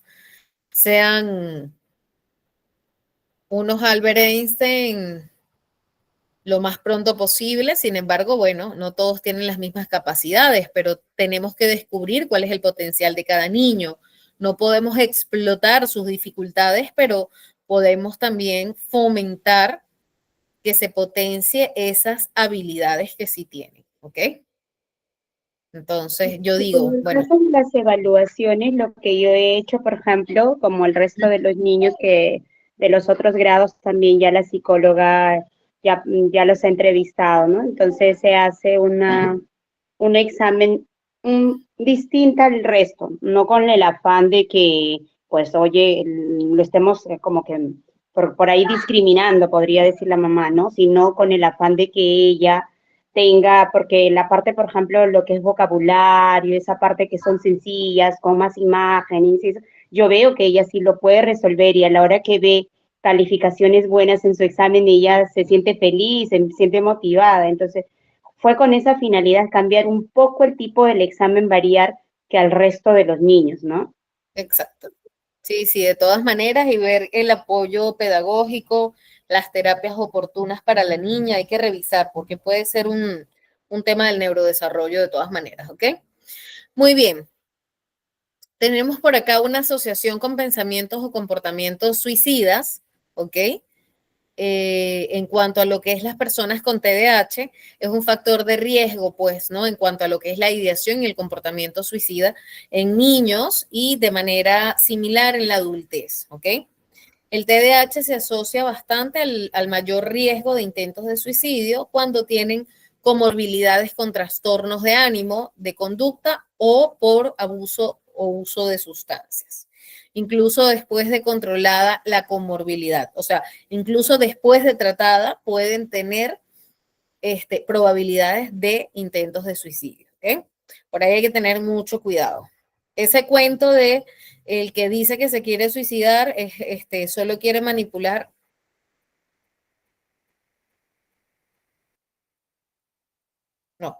sean unos Albert Einstein lo más pronto posible. Sin embargo, bueno, no todos tienen las mismas capacidades, pero tenemos que descubrir cuál es el potencial de cada niño. No podemos explotar sus dificultades, pero podemos también fomentar que se potencie esas habilidades que sí tienen, ¿ok? Entonces, yo Y en digo, el bueno, caso de las evaluaciones, lo que yo he hecho, por ejemplo, como el resto de los niños que de los otros grados también ya la psicóloga ya los ha entrevistado, ¿no? Entonces se hace un examen distinta al resto, no con el afán de que, pues, oye, lo estemos como que por ahí discriminando, podría decir la mamá, ¿no? Sino con el afán de que ella tenga, porque la parte, por ejemplo, lo que es vocabulario, esa parte que son sencillas, con más imágenes, yo veo que ella sí lo puede resolver y a la hora que ve calificaciones buenas en su examen, ella se siente feliz, se siente motivada. Entonces, fue con esa finalidad cambiar un poco el tipo del examen, variar que al resto de los niños, ¿no? exacto. Sí, sí, de todas maneras, y ver el apoyo pedagógico, las terapias oportunas para la niña, hay que revisar, porque puede ser un tema del neurodesarrollo de todas maneras, ¿ok? Muy bien. Tenemos por acá una asociación con pensamientos o comportamientos suicidas, ¿ok? En cuanto a lo que es las personas con TDAH, es un factor de riesgo, pues, ¿no? En cuanto a lo que es la ideación y el comportamiento suicida en niños y de manera similar en la adultez, ¿ok? El TDAH se asocia bastante al mayor riesgo de intentos de suicidio cuando tienen comorbilidades con trastornos de ánimo, de conducta o por abuso o uso de sustancias. Incluso después de controlada la comorbilidad, o sea, incluso después de tratada pueden tener probabilidades de intentos de suicidio. ¿Okay? Por ahí hay que tener mucho cuidado. Ese cuento de el que dice que se quiere suicidar, solo quiere manipular. No.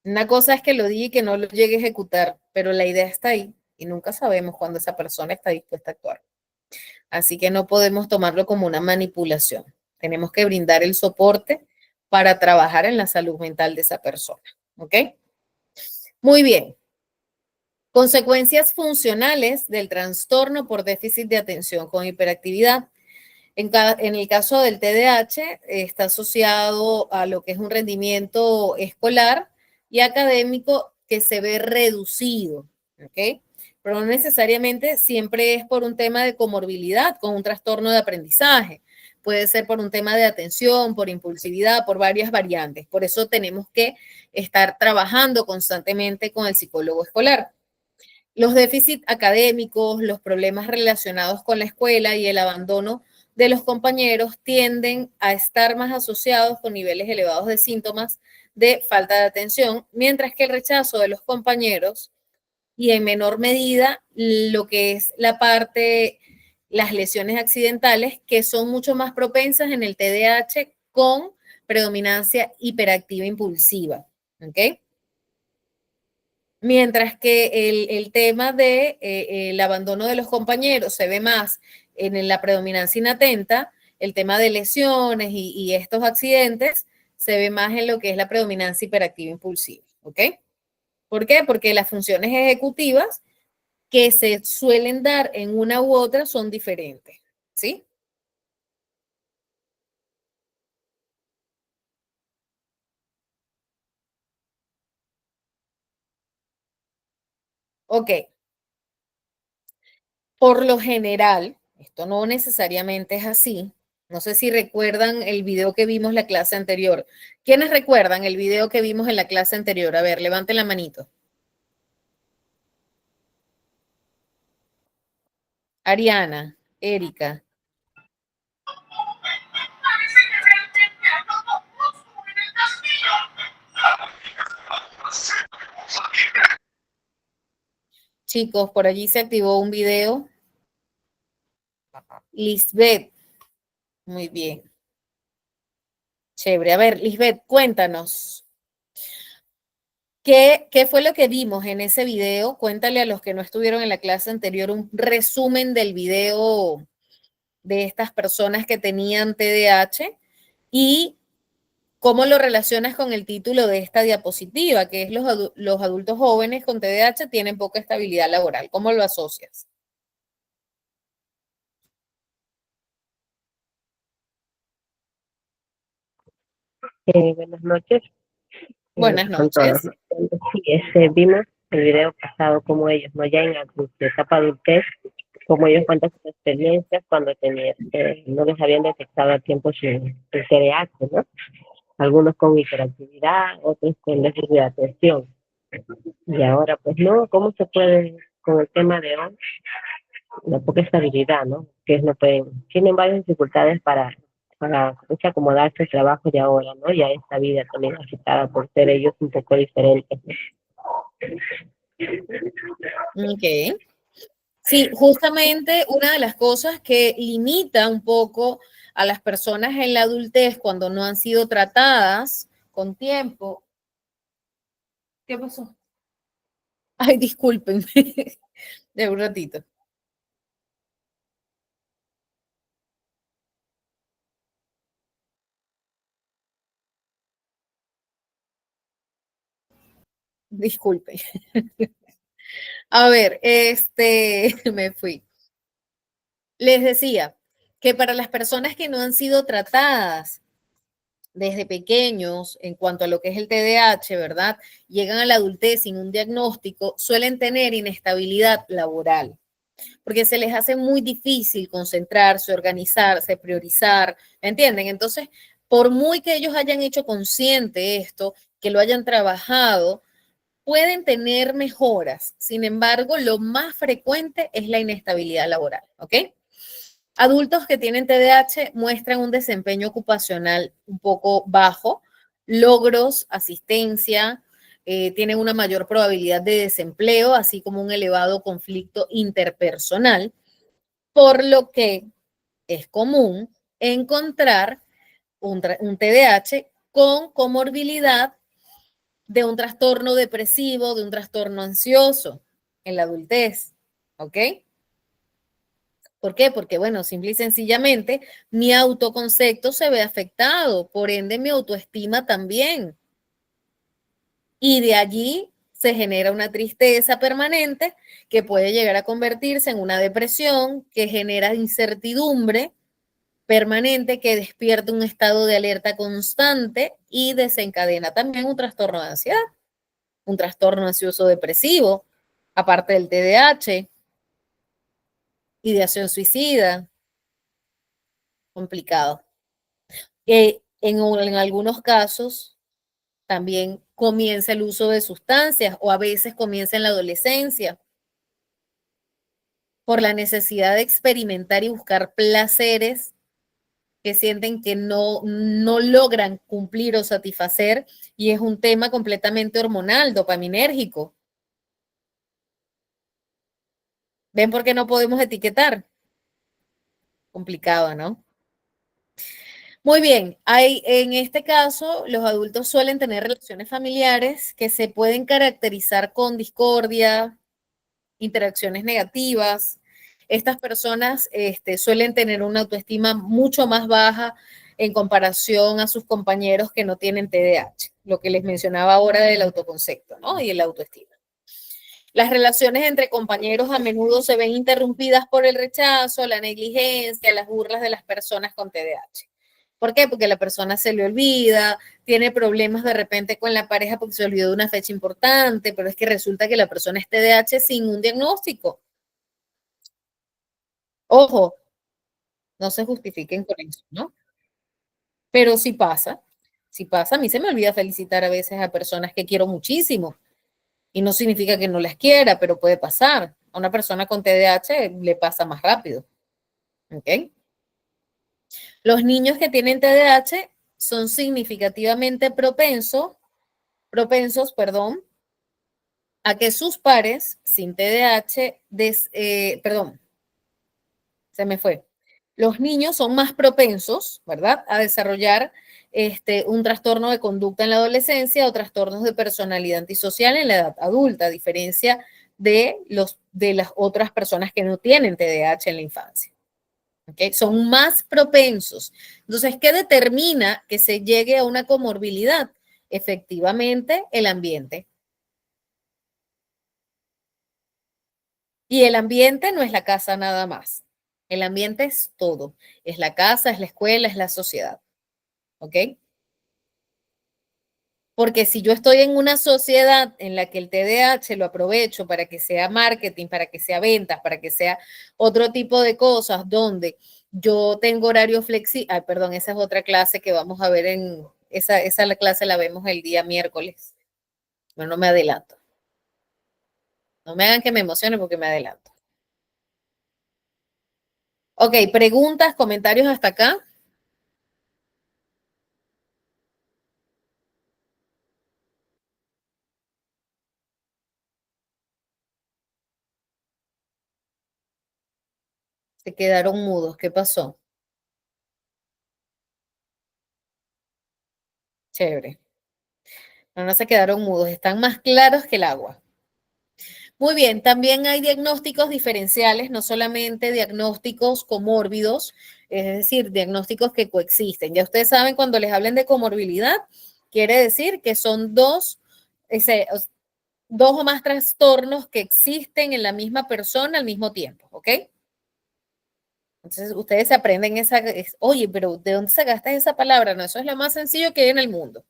Una cosa es que lo diga y que no lo llegue a ejecutar, pero la idea está ahí y nunca sabemos cuándo esa persona está dispuesta a actuar. Así que no podemos tomarlo como una manipulación. Tenemos que brindar el soporte para trabajar en la salud mental de esa persona. ¿Ok? Muy bien. Consecuencias funcionales del trastorno por déficit de atención con hiperactividad. En el caso del TDAH, está asociado a lo que es un rendimiento escolar y académico que se ve reducido, ¿ok? Pero no necesariamente siempre es por un tema de comorbilidad con un trastorno de aprendizaje. Puede ser por un tema de atención, por impulsividad, por varias variantes. Por eso tenemos que estar trabajando constantemente con el psicólogo escolar. Los déficits académicos, los problemas relacionados con la escuela y el abandono de los compañeros tienden a estar más asociados con niveles elevados de síntomas de falta de atención, mientras que el rechazo de los compañeros y en menor medida lo que es la parte, las lesiones accidentales, que son mucho más propensas en el TDAH con predominancia hiperactiva impulsiva. ¿Ok? Mientras que el tema de el abandono de los compañeros se ve más en la predominancia inatenta, el tema de lesiones y estos accidentes se ve más en lo que es la predominancia hiperactiva impulsiva. ¿Ok? ¿Por qué? Porque las funciones ejecutivas que se suelen dar en una u otra son diferentes. ¿Sí? Ok. Por lo general, esto no necesariamente es así. No sé si recuerdan el video que vimos la clase anterior. ¿Quiénes recuerdan el video que vimos en la clase anterior? A ver, levanten la manito. Ariana, Erika. Chicos, por allí se activó un video. Lisbeth. Muy bien. Chévere. A ver, Lisbeth, cuéntanos. ¿Qué fue lo que vimos en ese video? Cuéntale a los que no estuvieron en la clase anterior un resumen del video de estas personas que tenían TDAH y cómo lo relacionas con el título de esta diapositiva, que es los adultos jóvenes con TDAH tienen poca estabilidad laboral. ¿Cómo lo asocias? Buenas noches Buenas con todos. noches. Sí, vimos el video pasado como ellos, ¿no? Ya en la etapa adultez, como ellos cuentan sus experiencias cuando no les habían detectado a tiempo su TDAH, ¿no? Algunos con hiperactividad, otros con déficit de atención. Y ahora, pues no, ¿cómo se puede, con el tema de hoy, la poca estabilidad, ¿no? Que no pueden, tienen varias dificultades para acomodarse al trabajo de ahora, ¿no? Y a esta vida también agitada por ser ellos un poco diferentes, ¿no? Ok. Sí, justamente una de las cosas que limita un poco a las personas en la adultez cuando no han sido tratadas con tiempo. ¿Qué pasó? Ay, discúlpenme. De un ratito. Disculpen. A ver, me fui. Les decía que para las personas que no han sido tratadas desde pequeños en cuanto a lo que es el TDAH, ¿verdad? Llegan a la adultez sin un diagnóstico, suelen tener inestabilidad laboral. porque se les hace muy difícil concentrarse, organizarse, priorizar, ¿entienden? Entonces, por muy que ellos hayan hecho consciente esto, que lo hayan trabajado, pueden tener mejoras. Sin embargo, lo más frecuente es la inestabilidad laboral, ¿ok? Adultos que tienen TDAH muestran un desempeño ocupacional un poco bajo, logros, asistencia, tienen una mayor probabilidad de desempleo, así como un elevado conflicto interpersonal, por lo que es común encontrar un TDAH con comorbilidad de un trastorno depresivo, de un trastorno ansioso en la adultez, ¿ok? ¿Por qué? Porque, bueno, simple y sencillamente mi autoconcepto se ve afectado, por ende mi autoestima también. Y de allí se genera una tristeza permanente que puede llegar a convertirse en una depresión, que genera incertidumbre permanente, que despierta un estado de alerta constante y desencadena también un trastorno de ansiedad, un trastorno ansioso depresivo, aparte del TDAH, ideación suicida, complicado. En algunos casos también comienza el uso de sustancias o a veces comienza en la adolescencia por la necesidad de experimentar y buscar placeres que sienten que no logran cumplir o satisfacer, y es un tema completamente hormonal, dopaminérgico. ¿Ven por qué no podemos etiquetar? Complicado, ¿no? Muy bien, en este caso, los adultos suelen tener relaciones familiares que se pueden caracterizar con discordia, interacciones negativas. Estas personas suelen tener una autoestima mucho más baja en comparación a sus compañeros que no tienen TDAH, lo que les mencionaba ahora del autoconcepto, ¿no? Y el autoestima. Las relaciones entre compañeros a menudo se ven interrumpidas por el rechazo, la negligencia, las burlas de las personas con TDAH. ¿Por qué? Porque la persona se le olvida, tiene problemas de repente con la pareja porque se olvidó de una fecha importante, pero es que resulta que la persona es TDAH sin un diagnóstico. Ojo, no se justifiquen con eso, ¿no? Pero sí pasa, sí pasa. A mí se me olvida felicitar a veces a personas que quiero muchísimo y no significa que no las quiera, pero puede pasar. A una persona con TDAH le pasa más rápido, ¿ok? Los niños que tienen TDAH son significativamente propensos, perdón, a que sus pares sin TDAH, perdón, se me fue. Los niños son más propensos, ¿verdad?, a desarrollar un trastorno de conducta en la adolescencia o trastornos de personalidad antisocial en la edad adulta, a diferencia de las otras personas que no tienen TDAH en la infancia. ¿Okay? Son más propensos. Entonces, ¿qué determina que se llegue a una comorbilidad? Efectivamente, el ambiente. Y el ambiente no es la casa nada más. El ambiente es todo. Es la casa, es la escuela, es la sociedad. ¿Ok? Porque si yo estoy en una sociedad en la que el TDAH lo aprovecho para que sea marketing, para que sea ventas, para que sea otro tipo de cosas, donde yo tengo horario flexible, perdón, esa es otra clase que vamos a ver esa la clase la vemos el día miércoles. Bueno, no me adelanto. No me hagan que me emocione porque me adelanto. Ok, preguntas, comentarios hasta acá. Se quedaron mudos. ¿Qué pasó? Chévere. No se quedaron mudos. Están más claros que el agua. Muy bien, también hay diagnósticos diferenciales, no solamente diagnósticos comórbidos, es decir, diagnósticos que coexisten. Ya ustedes saben, cuando les hablen de comorbilidad, quiere decir que son dos o más trastornos que existen en la misma persona al mismo tiempo, ¿ok? Entonces, ustedes se aprenden oye, pero ¿de dónde sacaste esa palabra? No, eso es lo más sencillo que hay en el mundo.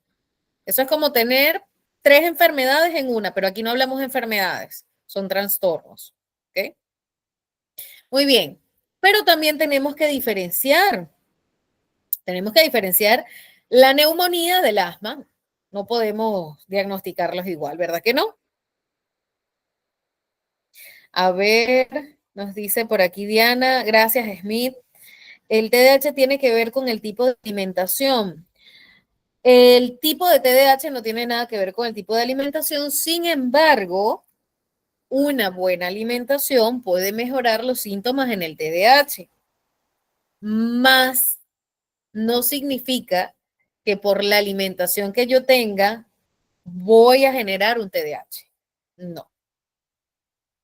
Eso es como tener 3 enfermedades en una, pero aquí no hablamos de enfermedades, son trastornos, ¿ok? Muy bien, pero también tenemos que diferenciar. Tenemos que diferenciar la neumonía del asma. No podemos diagnosticarlos igual, ¿verdad que no? A ver, nos dice por aquí Diana, gracias Smith. El TDAH tiene que ver con el tipo de alimentación. El tipo de TDAH no tiene nada que ver con el tipo de alimentación, sin embargo, una buena alimentación puede mejorar los síntomas en el TDAH, más no significa que por la alimentación que yo tenga voy a generar un TDAH. No.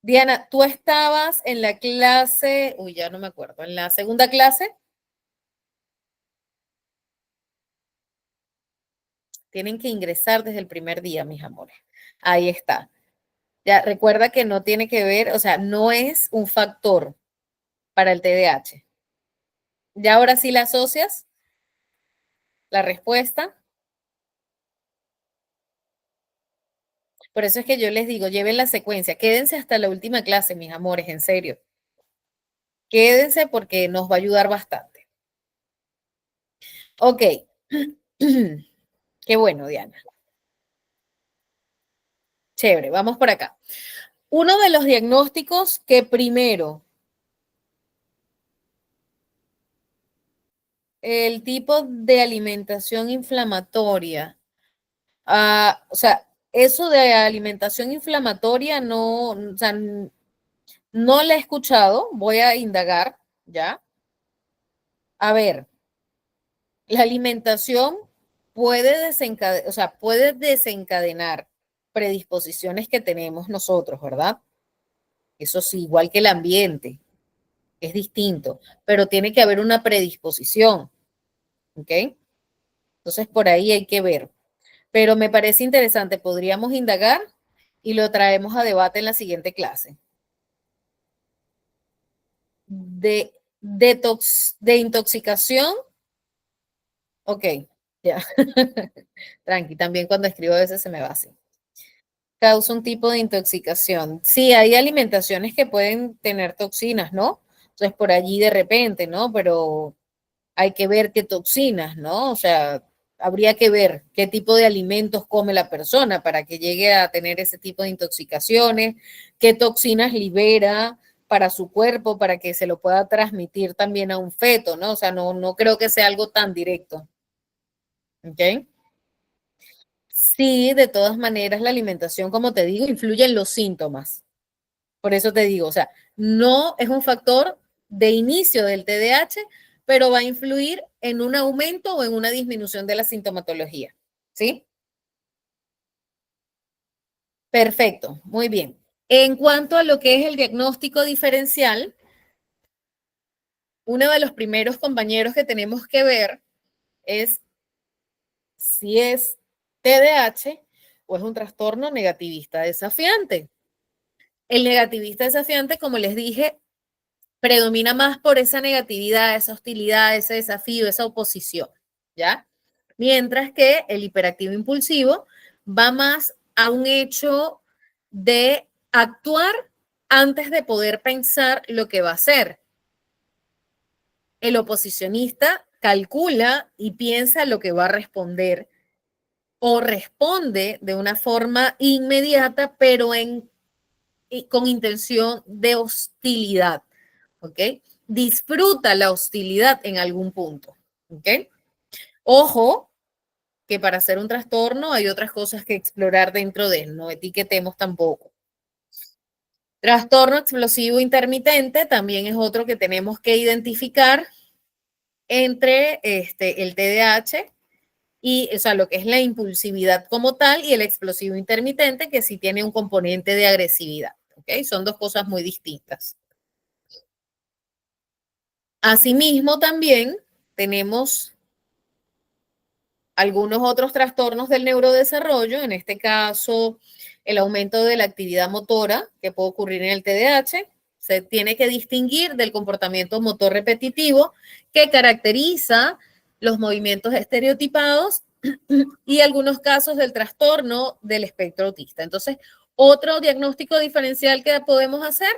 Diana, tú estabas en la clase, uy, ya no me acuerdo, en la segunda clase. Tienen que ingresar desde el primer día, mis amores. Ahí está. Ya recuerda que no tiene que ver, o sea, no es un factor para el TDAH. Ya ahora sí la asocias, la respuesta. Por eso es que yo les digo, lleven la secuencia, quédense hasta la última clase, mis amores, en serio. Quédense porque nos va a ayudar bastante. Ok. Qué bueno, Diana. Chévere, vamos por acá. Uno de los diagnósticos que primero, el tipo de alimentación inflamatoria. O sea, eso de alimentación inflamatoria no, o sea, no la he escuchado, voy a indagar, ¿ya? A ver, la alimentación puede desencadenar predisposiciones que tenemos nosotros, ¿verdad? Eso sí, igual que el ambiente, es distinto, pero tiene que haber una predisposición, ¿ok? Entonces, por ahí hay que ver. Pero me parece interesante, podríamos indagar y lo traemos a debate en la siguiente clase. De intoxicación, ok, ya. Tranqui, también cuando escribo a veces se me va así. Causa un tipo de intoxicación. Sí, hay alimentaciones que pueden tener toxinas, ¿no? Entonces por allí de repente, ¿no? Pero hay que ver qué toxinas, ¿no? O sea, habría que ver qué tipo de alimentos come la persona para que llegue a tener ese tipo de intoxicaciones, qué toxinas libera para su cuerpo, para que se lo pueda transmitir también a un feto, ¿no? O sea, no creo que sea algo tan directo. ¿Ok? Sí, de todas maneras, la alimentación, como te digo, influye en los síntomas. Por eso te digo, o sea, no es un factor de inicio del TDAH, pero va a influir en un aumento o en una disminución de la sintomatología. ¿Sí? Perfecto, muy bien. En cuanto a lo que es el diagnóstico diferencial, uno de los primeros compañeros que tenemos que ver es si es TDAH o es un trastorno negativista desafiante. El negativista desafiante, como les dije, predomina más por esa negatividad, esa hostilidad, ese desafío, esa oposición, ¿ya? Mientras que el hiperactivo impulsivo va más a un hecho de actuar antes de poder pensar lo que va a hacer. El oposicionista calcula y piensa lo que va a responder o responde de una forma inmediata, pero con intención de hostilidad. ¿Ok? Disfruta la hostilidad en algún punto. ¿Ok? Ojo, que para hacer un trastorno hay otras cosas que explorar dentro de él, no etiquetemos tampoco. Trastorno explosivo intermitente también es otro que tenemos que identificar entre el TDAH y, o sea, lo que es la impulsividad como tal y el explosivo intermitente, que sí tiene un componente de agresividad. ¿Ok? Son dos cosas muy distintas. Asimismo, también tenemos algunos otros trastornos del neurodesarrollo, en este caso el aumento de la actividad motora que puede ocurrir en el TDAH. Se tiene que distinguir del comportamiento motor repetitivo que caracteriza los movimientos estereotipados y algunos casos del trastorno del espectro autista. Entonces, otro diagnóstico diferencial que podemos hacer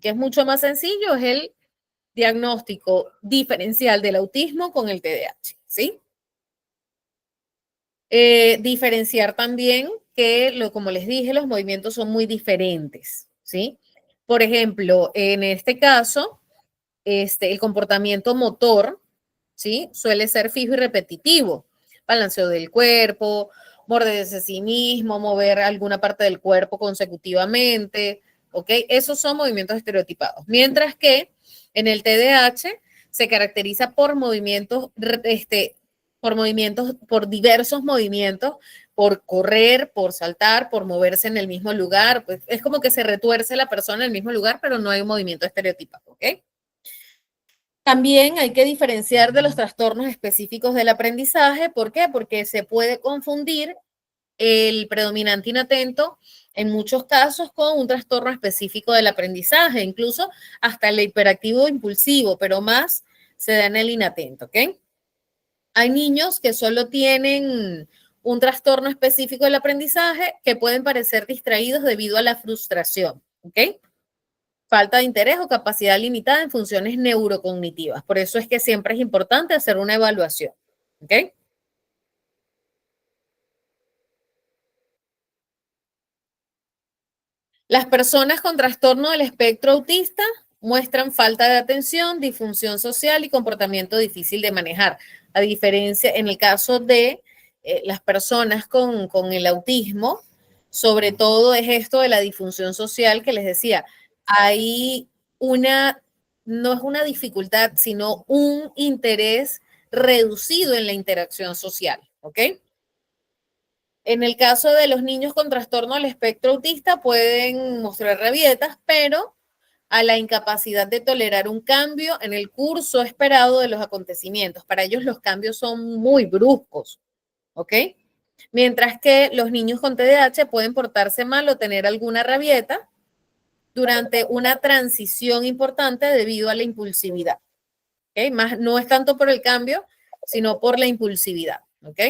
que es mucho más sencillo, es el diagnóstico diferencial del autismo con el TDAH, ¿sí? Diferenciar también que, como les dije, los movimientos son muy diferentes, ¿sí? Por ejemplo, en este caso, el comportamiento motor, ¿sí? Suele ser fijo y repetitivo. Balanceo del cuerpo, morderse a sí mismo, mover alguna parte del cuerpo consecutivamente, ¿ok? Esos son movimientos estereotipados. Mientras que en el TDAH se caracteriza por movimientos, por diversos movimientos, por correr, por saltar, por moverse en el mismo lugar. Pues es como que se retuerce la persona en el mismo lugar, pero no hay un movimiento estereotipado, ¿ok? También hay que diferenciar de los trastornos específicos del aprendizaje. ¿Por qué? Porque se puede confundir el predominante inatento en muchos casos con un trastorno específico del aprendizaje, incluso hasta el hiperactivo impulsivo, pero más se da en el inatento, ¿ok? Hay niños que solo tienen un trastorno específico del aprendizaje que pueden parecer distraídos debido a la frustración, ¿ok? Falta de interés o capacidad limitada en funciones neurocognitivas. Por eso es que siempre es importante hacer una evaluación, ¿ok? Las personas con trastorno del espectro autista muestran falta de atención, disfunción social y comportamiento difícil de manejar. A diferencia, en el caso de las personas con el autismo, sobre todo es esto de la disfunción social que les decía. Hay una, no es una dificultad, sino un interés reducido en la interacción social, ¿ok? En el caso de los niños con trastorno del espectro autista pueden mostrar rabietas, pero a la incapacidad de tolerar un cambio en el curso esperado de los acontecimientos. Para ellos los cambios son muy bruscos, ¿ok? Mientras que los niños con TDAH pueden portarse mal o tener alguna rabieta durante una transición importante debido a la impulsividad, ¿ok? Más, no es tanto por el cambio, sino por la impulsividad, ¿ok?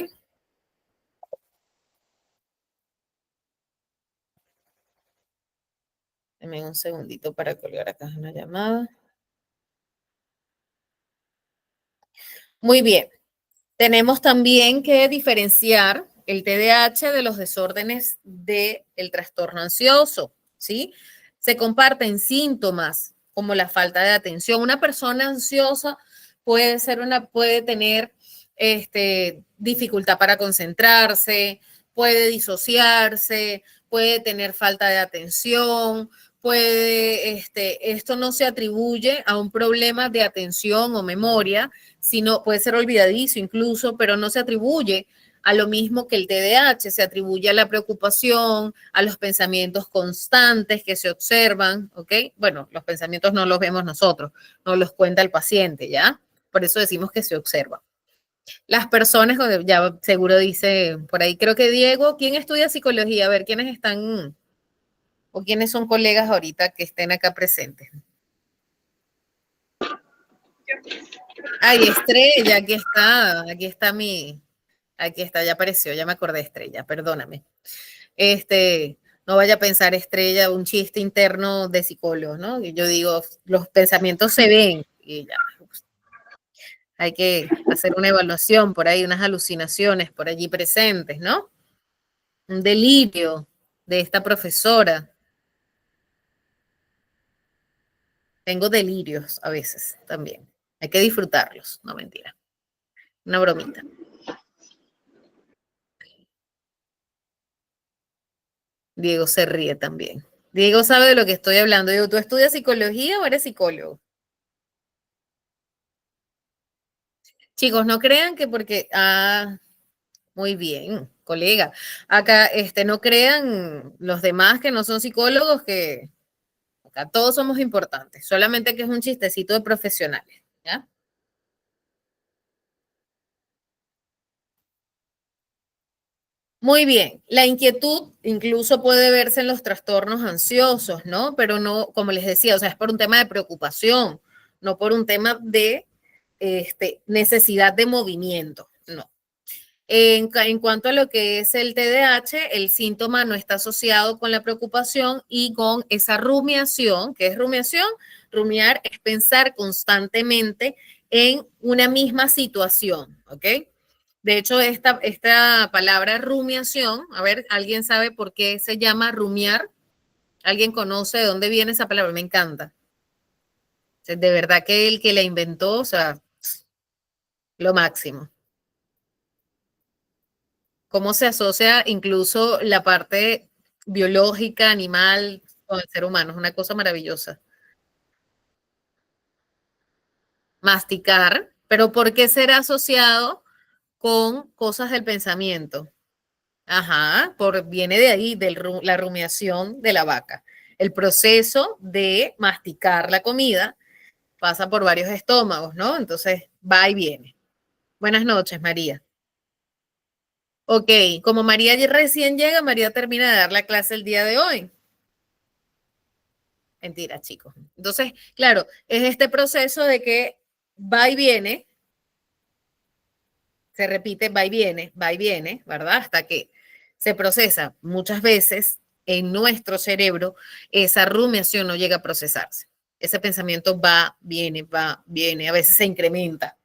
Deme un segundito para colgar acá una llamada. Muy bien. Tenemos también que diferenciar el TDAH de los desórdenes del trastorno ansioso, ¿sí? Se comparten síntomas como la falta de atención. Una persona ansiosa puede tener dificultad para concentrarse, puede disociarse, puede tener falta de atención, esto no se atribuye a un problema de atención o memoria, sino puede ser olvidadizo incluso, pero no se atribuye a lo mismo que el TDAH, se atribuye a la preocupación, a los pensamientos constantes que se observan, ¿ok? Bueno, los pensamientos no los vemos nosotros, nos los cuenta el paciente, ¿ya? Por eso decimos que se observa. Las personas, ya seguro dice por ahí, creo que Diego, ¿quién estudia psicología? A ver, ¿quiénes están o quiénes son colegas ahorita que estén acá presentes? Ay, Estrella, aquí está, ya apareció, ya me acordé, Estrella, perdóname. No vaya a pensar, Estrella, un chiste interno de psicólogo, ¿no? Yo digo, los pensamientos se ven y ya. Hay que hacer una evaluación por ahí, unas alucinaciones por allí presentes, ¿no? Un delirio de esta profesora. Tengo delirios a veces también. Hay que disfrutarlos, no mentira. Una bromita. Diego se ríe también. Diego sabe de lo que estoy hablando. Diego, ¿tú estudias psicología o eres psicólogo? Chicos, no crean que porque, muy bien, colega. Acá, no crean los demás que no son psicólogos que acá todos somos importantes, solamente que es un chistecito de profesionales, ¿ya? Muy bien, la inquietud incluso puede verse en los trastornos ansiosos, ¿no? Pero no, como les decía, o sea, es por un tema de preocupación, no por un tema de necesidad de movimiento, no. En cuanto a lo que es el TDAH, el síntoma no está asociado con la preocupación y con esa rumiación. ¿Qué es rumiación? Rumiar es pensar constantemente en una misma situación, ¿ok? De hecho, esta palabra rumiación, a ver, ¿alguien sabe por qué se llama rumiar? ¿Alguien conoce de dónde viene esa palabra? Me encanta. De verdad que el que la inventó, o sea, lo máximo. Cómo se asocia incluso la parte biológica, animal, con el ser humano. Es una cosa maravillosa. Masticar, pero ¿por qué será asociado con cosas del pensamiento? Ajá, viene de ahí, de la rumiación de la vaca. El proceso de masticar la comida pasa por varios estómagos, ¿no? Entonces va y viene. Buenas noches, María. Ok, como María recién llega, María termina de dar la clase el día de hoy. Mentira, chicos. Entonces, claro, es este proceso de que va y viene, se repite, va y viene, ¿verdad? Hasta que se procesa muchas veces en nuestro cerebro, esa rumiación no llega a procesarse. Ese pensamiento va, viene, a veces se incrementa,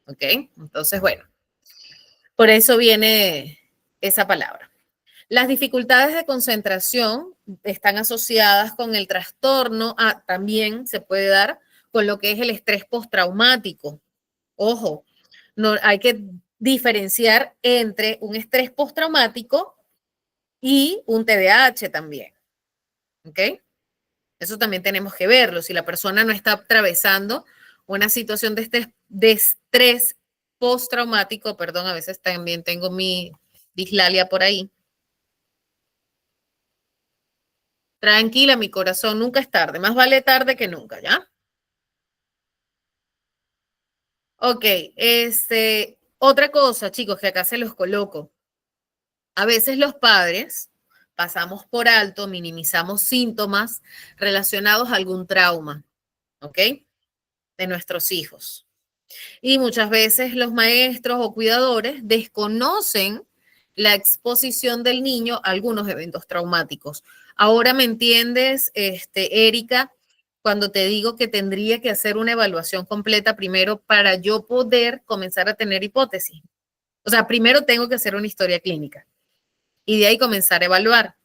¿ok? Entonces, bueno, por eso viene esa palabra. Las dificultades de concentración están asociadas con el trastorno, también se puede dar con lo que es el estrés postraumático. Ojo, no, hay que diferenciar entre un estrés postraumático y un TDAH también. ¿Ok? Eso también tenemos que verlo. Si la persona no está atravesando una situación de estrés postraumático, perdón, a veces también tengo mi dislalia por ahí. Tranquila, mi corazón, nunca es tarde. Más vale tarde que nunca, ¿ya? Ok, otra cosa, chicos, que acá se los coloco. A veces los padres pasamos por alto, minimizamos síntomas relacionados a algún trauma, ¿ok? De nuestros hijos. Y muchas veces los maestros o cuidadores desconocen la exposición del niño a algunos eventos traumáticos. Ahora me entiendes, Erika, cuando te digo que tendría que hacer una evaluación completa primero para yo poder comenzar a tener hipótesis. O sea, primero tengo que hacer una historia clínica y de ahí comenzar a evaluar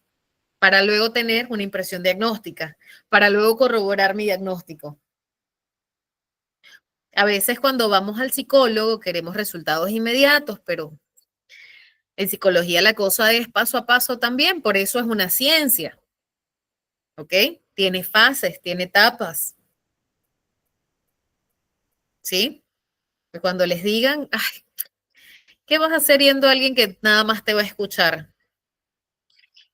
para luego tener una impresión diagnóstica, para luego corroborar mi diagnóstico. A veces cuando vamos al psicólogo queremos resultados inmediatos, pero en psicología la cosa es paso a paso también, por eso es una ciencia, ¿ok? Tiene fases, tiene etapas, ¿sí? Que cuando les digan, ay, ¿qué vas a hacer yendo a alguien que nada más te va a escuchar?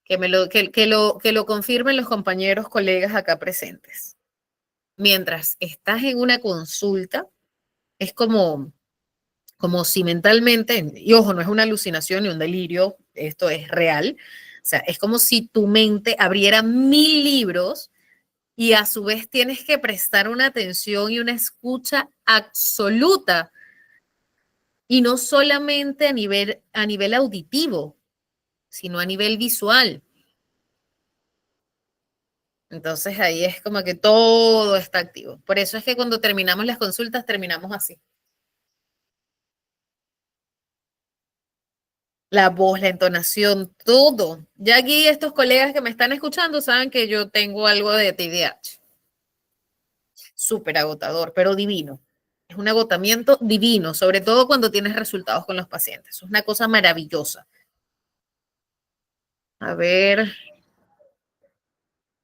Que lo confirmen los compañeros, colegas acá presentes. Mientras estás en una consulta, es como si mentalmente, y ojo, no es una alucinación ni un delirio, esto es real, o sea, es como si tu mente abriera 1000 libros y a su vez tienes que prestar una atención y una escucha absoluta, y no solamente a nivel auditivo, sino a nivel visual. Entonces ahí es como que todo está activo. Por eso es que cuando terminamos las consultas, terminamos así. La voz, la entonación, todo. Ya aquí estos colegas que me están escuchando saben que yo tengo algo de TDAH. Súper agotador, pero divino. Es un agotamiento divino, sobre todo cuando tienes resultados con los pacientes. Es una cosa maravillosa. A ver.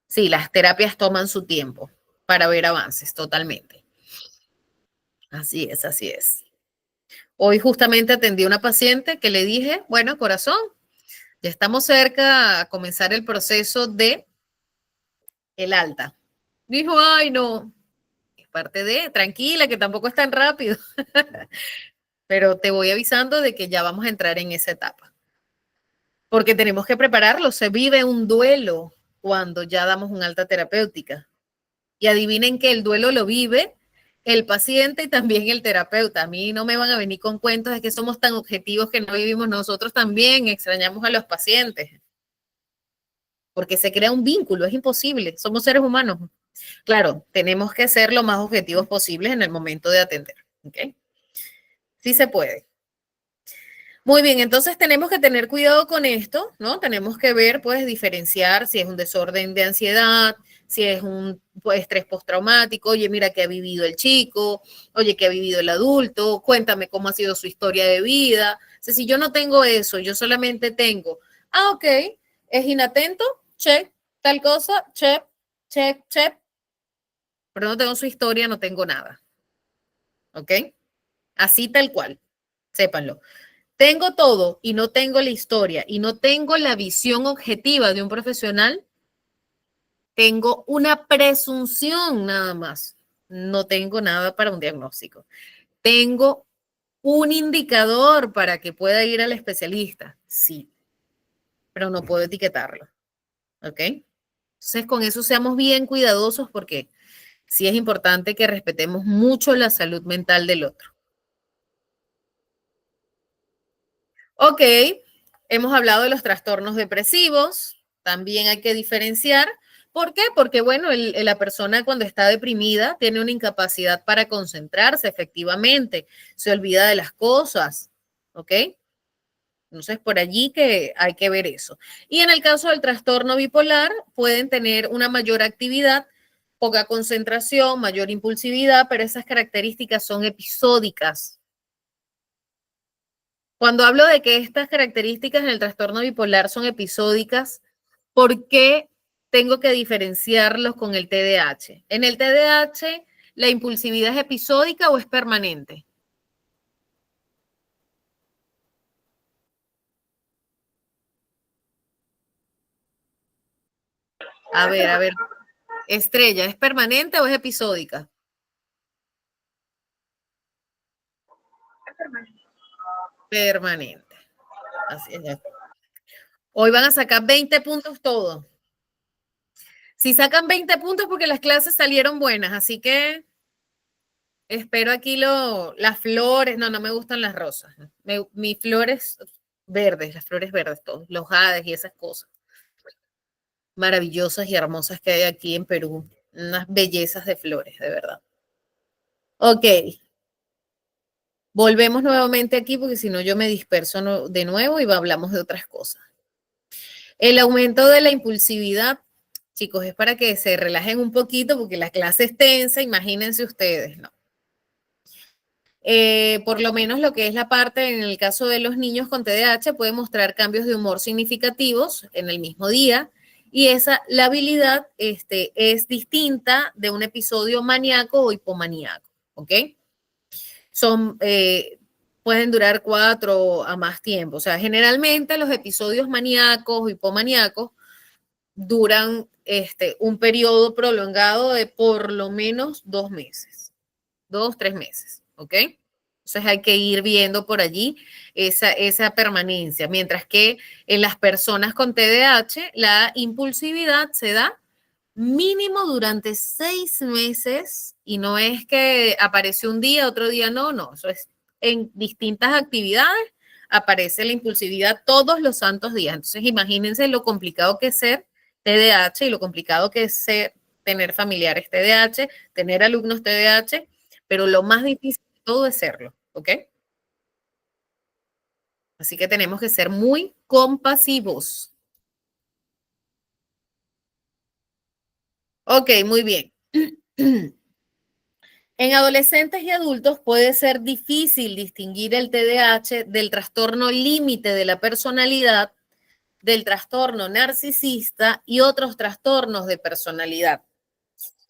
Sí, las terapias toman su tiempo para ver avances, totalmente. Así es, así es. Hoy justamente atendí a una paciente que le dije, bueno, corazón, ya estamos cerca a comenzar el proceso de el alta. Dijo, ay, no, es parte de, tranquila, que tampoco es tan rápido, pero te voy avisando de que ya vamos a entrar en esa etapa, porque tenemos que prepararlo. Se vive un duelo cuando ya damos una alta terapéutica. Y adivinen que el duelo lo vive el paciente y también el terapeuta. A mí no me van a venir con cuentos de que somos tan objetivos que no vivimos. Nosotros también extrañamos a los pacientes, porque se crea un vínculo, es imposible, somos seres humanos. Claro, tenemos que ser lo más objetivos posibles en el momento de atender, ¿ok? Sí se puede. Muy bien, entonces tenemos que tener cuidado con esto, ¿no? Tenemos que ver, pues, diferenciar si es un desorden de ansiedad, si es un pues, estrés postraumático, oye, mira qué ha vivido el chico, oye, qué ha vivido el adulto, cuéntame cómo ha sido su historia de vida. O sea, si yo no tengo eso, yo solamente tengo, ok, es inatento, check, tal cosa, check, check, check, pero no tengo su historia, no tengo nada, ¿ok? Así tal cual, sépanlo. Tengo todo y no tengo la historia y no tengo la visión objetiva de un profesional, tengo una presunción nada más. No tengo nada para un diagnóstico. Tengo un indicador para que pueda ir al especialista, sí, pero no puedo etiquetarlo, ¿ok? Entonces, con eso seamos bien cuidadosos porque sí es importante que respetemos mucho la salud mental del otro. Ok, hemos hablado de los trastornos depresivos, también hay que diferenciar. ¿Por qué? Porque, bueno, la persona cuando está deprimida tiene una incapacidad para concentrarse efectivamente, se olvida de las cosas, ¿ok? Entonces, por allí que hay que ver eso. Y en el caso del trastorno bipolar, pueden tener una mayor actividad, poca concentración, mayor impulsividad, pero esas características son episódicas. Cuando hablo de que estas características en el trastorno bipolar son episódicas, ¿por qué tengo que diferenciarlos con el TDAH? En el TDAH, ¿la impulsividad es episódica o es permanente? A ver, Estrella, ¿es permanente o es episódica? Permanente. Así es. Hoy van a sacar 20 puntos todos. Si sacan 20 puntos porque las clases salieron buenas, así que espero aquí las flores. No, no me gustan las rosas. Mis flores verdes, las flores verdes, todos, los jades y esas cosas maravillosas y hermosas que hay aquí en Perú. Unas bellezas de flores, de verdad. Ok, volvemos nuevamente aquí porque si no yo me disperso de nuevo y hablamos de otras cosas. El aumento de la impulsividad, chicos, es para que se relajen un poquito porque la clase es tensa, imagínense ustedes, ¿no? Por lo menos lo que es la parte en el caso de los niños con TDAH puede mostrar cambios de humor significativos en el mismo día y la habilidad es distinta de un episodio maníaco o hipomaníaco, ¿ok? Pueden durar 4 a más tiempo. O sea, generalmente los episodios maníacos o hipomaníacos duran un periodo prolongado de por lo menos 2 meses, 2, 3 meses, ¿ok? Entonces hay que ir viendo por allí esa permanencia, mientras que en las personas con TDAH la impulsividad se da mínimo durante 6 meses y no es que aparece un día, otro día no, no, eso es en distintas actividades aparece la impulsividad todos los santos días. Entonces imagínense lo complicado que es ser TDAH y lo complicado que es tener familiares TDAH, tener alumnos TDAH, pero lo más difícil de todo es serlo, ¿ok? Así que tenemos que ser muy compasivos. Ok, muy bien. En adolescentes y adultos puede ser difícil distinguir el TDAH del trastorno límite de la personalidad, del trastorno narcisista y otros trastornos de personalidad.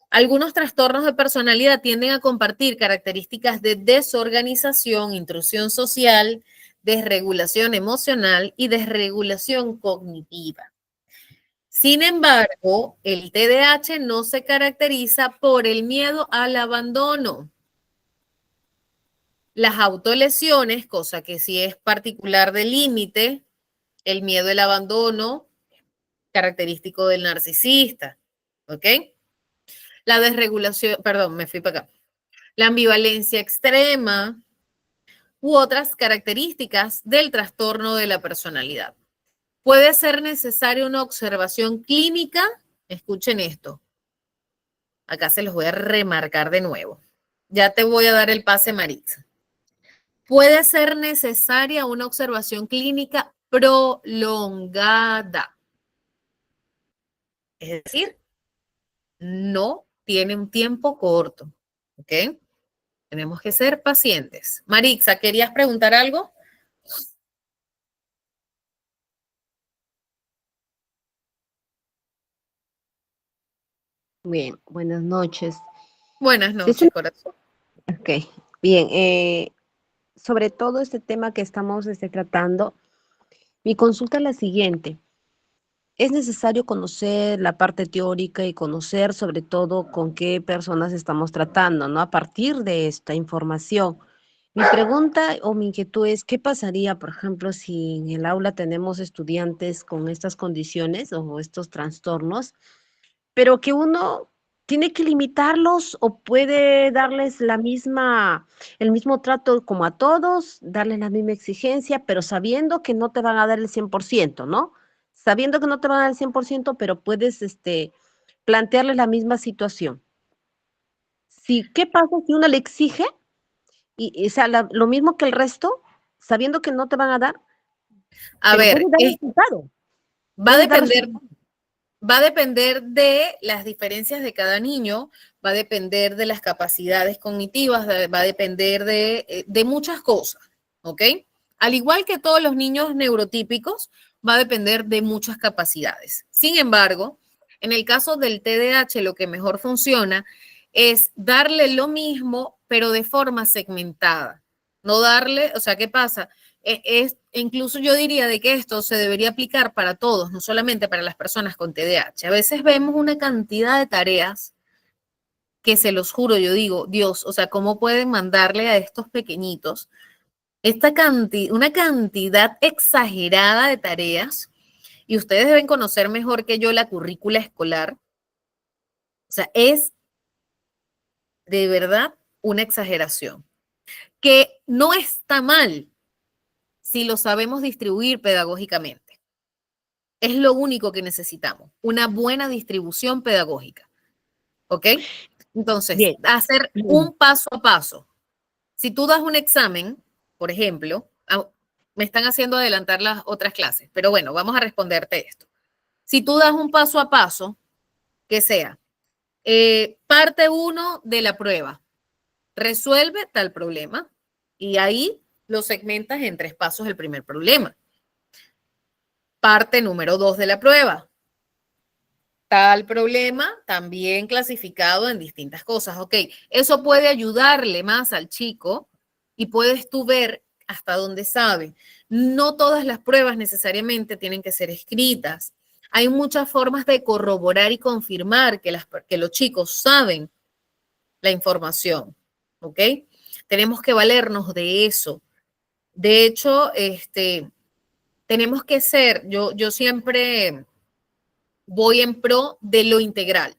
Algunos trastornos de personalidad tienden a compartir características de desorganización, intrusión social, desregulación emocional y desregulación cognitiva. Sin embargo, el TDAH no se caracteriza por el miedo al abandono. Las autolesiones, cosa que sí es particular del límite, el miedo al abandono, característico del narcisista, ¿ok? La desregulación, perdón, me fui para acá. la ambivalencia extrema u otras características del trastorno de la personalidad. Puede ser necesaria una observación clínica. Escuchen esto. Acá se los voy a remarcar de nuevo. Ya te voy a dar el pase, Maritza. Puede ser necesaria una observación clínica prolongada. Es decir, no tiene un tiempo corto. ¿Ok? Tenemos que ser pacientes. Maritza, ¿querías preguntar algo? Bien, buenas noches. Buenas Sí, noches, corazón. ok, bien. Sobre todo este tema que estamos tratando, mi consulta es la siguiente. Es necesario conocer la parte teórica y conocer sobre todo con qué personas estamos tratando, ¿no? A partir de esta información. Mi pregunta o mi inquietud es, ¿qué pasaría, por ejemplo, si en el aula tenemos estudiantes con estas condiciones o estos trastornos, pero que uno tiene que limitarlos o puede darles el mismo trato como a todos, darles la misma exigencia, pero sabiendo que no te van a dar el 100%, ¿no? Sabiendo que no te van a dar el 100%, pero puedes plantearles la misma situación. ¿Qué pasa si uno le exige o sea, lo mismo que el resto, sabiendo que no te van a dar, A pero ver, puedes dar resultado? va a Puedes dar depender, resultado. va a depender de las diferencias de cada niño, va a depender de las capacidades cognitivas, va a depender de muchas cosas, ¿ok? Al igual que todos los niños neurotípicos, va a depender de muchas capacidades. Sin embargo, en el caso del TDAH, lo que mejor funciona es darle lo mismo, pero de forma segmentada. No darle, o sea, ¿qué pasa? Incluso yo diría de que esto se debería aplicar para todos, no solamente para las personas con TDAH. A veces vemos una cantidad de tareas que se los juro, yo digo, Dios, o sea, ¿cómo pueden mandarle a estos pequeñitos una cantidad exagerada de tareas? Y ustedes deben conocer mejor que yo la currícula escolar. O sea, es de verdad una exageración, que no está mal si lo sabemos distribuir pedagógicamente. Es lo único que necesitamos, una buena distribución pedagógica. ¿Ok? Entonces, Bien. hacer un paso a paso. Si tú das un examen, por ejemplo, me están haciendo adelantar las otras clases, pero bueno, vamos a responderte esto. Si tú das un paso a paso, que sea, parte 1 de la prueba, resuelve tal problema, y ahí lo segmentas en 3 pasos el primer problema. Parte número 2 de la prueba, tal problema también clasificado en distintas cosas. Ok, eso puede ayudarle más al chico y puedes tú ver hasta dónde sabe. No todas las pruebas necesariamente tienen que ser escritas. Hay muchas formas de corroborar y confirmar que los chicos saben la información. ¿Ok? Tenemos que valernos de eso. De hecho, tenemos que ser, yo siempre voy en pro de lo integral.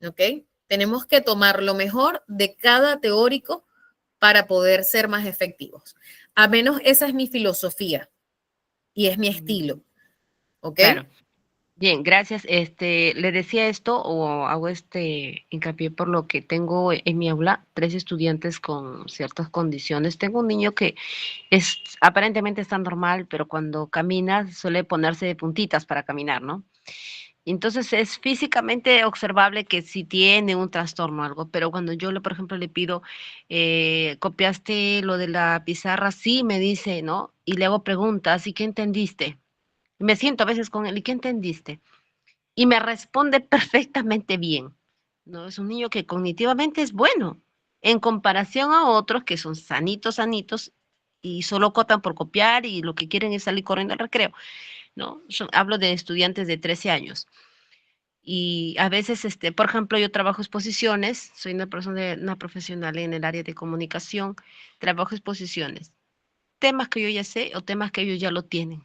¿Ok? Tenemos que tomar lo mejor de cada teórico para poder ser más efectivos. A menos esa es mi filosofía y es mi estilo. ¿Ok? Claro. Bien, gracias. Le decía esto o hago hincapié por lo que tengo en mi aula 3 estudiantes con ciertas condiciones. Tengo un niño que aparentemente está normal, pero cuando camina suele ponerse de puntitas para caminar, ¿no? Entonces es físicamente observable que sí tiene un trastorno o algo, pero cuando yo, por ejemplo, le pido, ¿copiaste lo de la pizarra? Sí, me dice, ¿no? Y le hago preguntas, ¿y qué entendiste? Me siento a veces con él, ¿y qué entendiste? Y me responde perfectamente bien, ¿no? Es un niño que cognitivamente es bueno, en comparación a otros que son sanitos, sanitos, y solo copian por copiar y lo que quieren es salir corriendo al recreo, ¿no? Hablo de estudiantes de 13 años. Y a veces, por ejemplo, yo trabajo exposiciones, soy una profesional en el área de comunicación, trabajo exposiciones, temas que yo ya sé o temas que ellos ya lo tienen.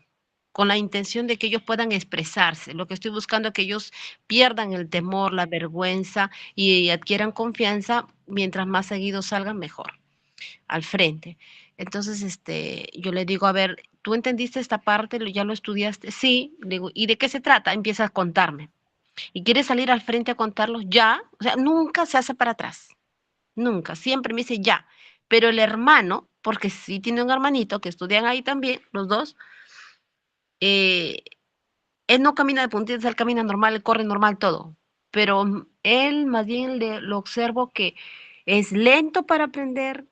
con la intención de que ellos puedan expresarse. Lo que estoy buscando es que ellos pierdan el temor, la vergüenza y adquieran confianza. Mientras más seguido salgan, mejor, al frente. Entonces, yo le digo, a ver, ¿tú entendiste esta parte? ¿Ya lo estudiaste? Sí. Le digo, ¿y de qué se trata? Empieza a contarme. ¿Y quieres salir al frente a contarlos? Ya. O sea, nunca se hace para atrás. Nunca. Siempre me dice ya. Pero el hermano, porque sí tiene un hermanito que estudian ahí también, los dos, eh, él no camina de puntitas, él camina normal, él corre normal, todo. Pero él más bien lo observo que es lento para aprender,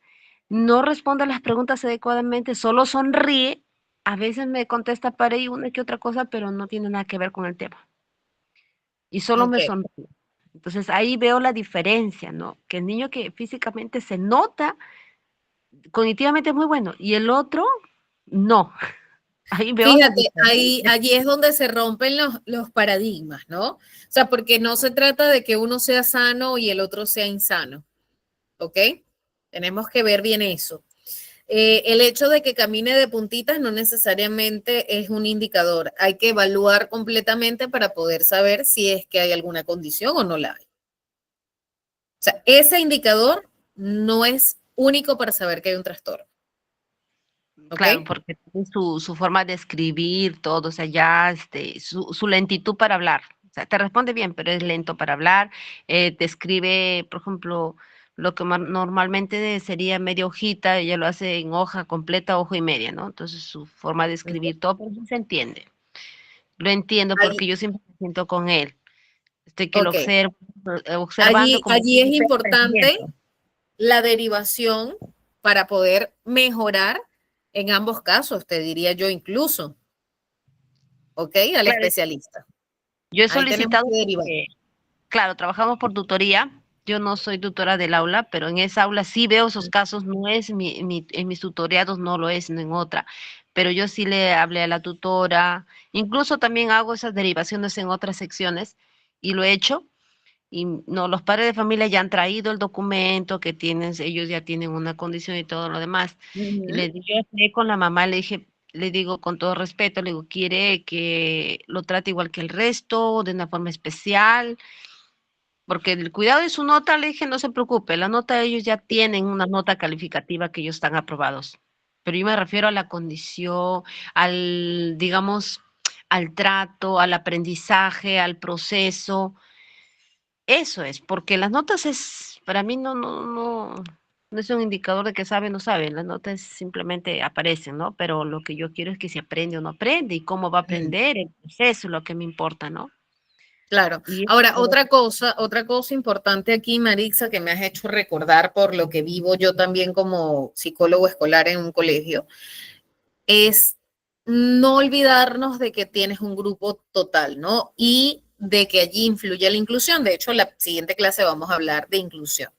no responde a las preguntas adecuadamente, solo sonríe, a veces me contesta para ahí una que otra cosa, pero no tiene nada que ver con el tema. Y solo Ok. me sonríe. Entonces ahí veo la diferencia, ¿no? Que el niño que físicamente se nota, cognitivamente es muy bueno, y el otro, no. Ahí veo la Fíjate, ahí, diferencia. allí es donde se rompen los paradigmas, ¿no? O sea, porque no se trata de que uno sea sano y el otro sea insano, ¿ok? Tenemos que ver bien eso. El hecho de que camine de puntitas no necesariamente es un indicador. Hay que evaluar completamente para poder saber si es que hay alguna condición o no la hay. O sea, ese indicador no es único para saber que hay un trastorno, ¿ok? Claro, porque tiene su forma de escribir, todo, o sea, ya su lentitud para hablar. O sea, te responde bien, pero es lento para hablar. Te escribe, por ejemplo, lo que normalmente sería media hojita, ella lo hace en hoja completa, hoja y media, ¿no? Entonces su forma de escribir todo, pero sí se entiende. Lo entiendo porque Ahí, yo siempre me siento con él. Estoy que lo ok. observo, observando como Allí es un importante pensamiento. la derivación para poder mejorar en ambos casos, te diría yo incluso, ¿ok? Al Claro, especialista. yo he Ahí tenemos solicitado que derivar. porque claro, trabajamos por tutoría. Yo no soy tutora del aula, pero en esa aula sí veo esos casos, no es en mis tutoriados, no lo es, no en otra. Pero yo sí le hablé a la tutora, incluso también hago esas derivaciones en otras secciones y lo he hecho. Y no, los padres de familia ya han traído el documento que tienen, ellos ya tienen una condición y todo lo demás. Y Ujú. le dije, yo hablé con la mamá, le dije, le digo con todo respeto, le digo, ¿quiere que lo trate igual que el resto, de una forma especial? Porque el cuidado de su nota, le dije, no se preocupe, la nota ellos ya tienen una nota calificativa que ellos están aprobados. Pero yo me refiero a la condición, al, digamos, al trato, al aprendizaje, al proceso. Eso es, porque las notas es, para mí no es un indicador de que sabe o no sabe. Las notas simplemente aparecen, ¿no? Pero lo que yo quiero es que se aprende o no aprende y cómo va a Mm, aprender, el proceso es lo que me importa, ¿no? claro. Y Ahora, otra cosa importante aquí, Marixa, que me has hecho recordar por lo que vivo yo también como psicólogo escolar en un colegio, es no olvidarnos de que tienes un grupo total, ¿no? Y de que allí influye la inclusión. De hecho, en la siguiente clase vamos a hablar de inclusión,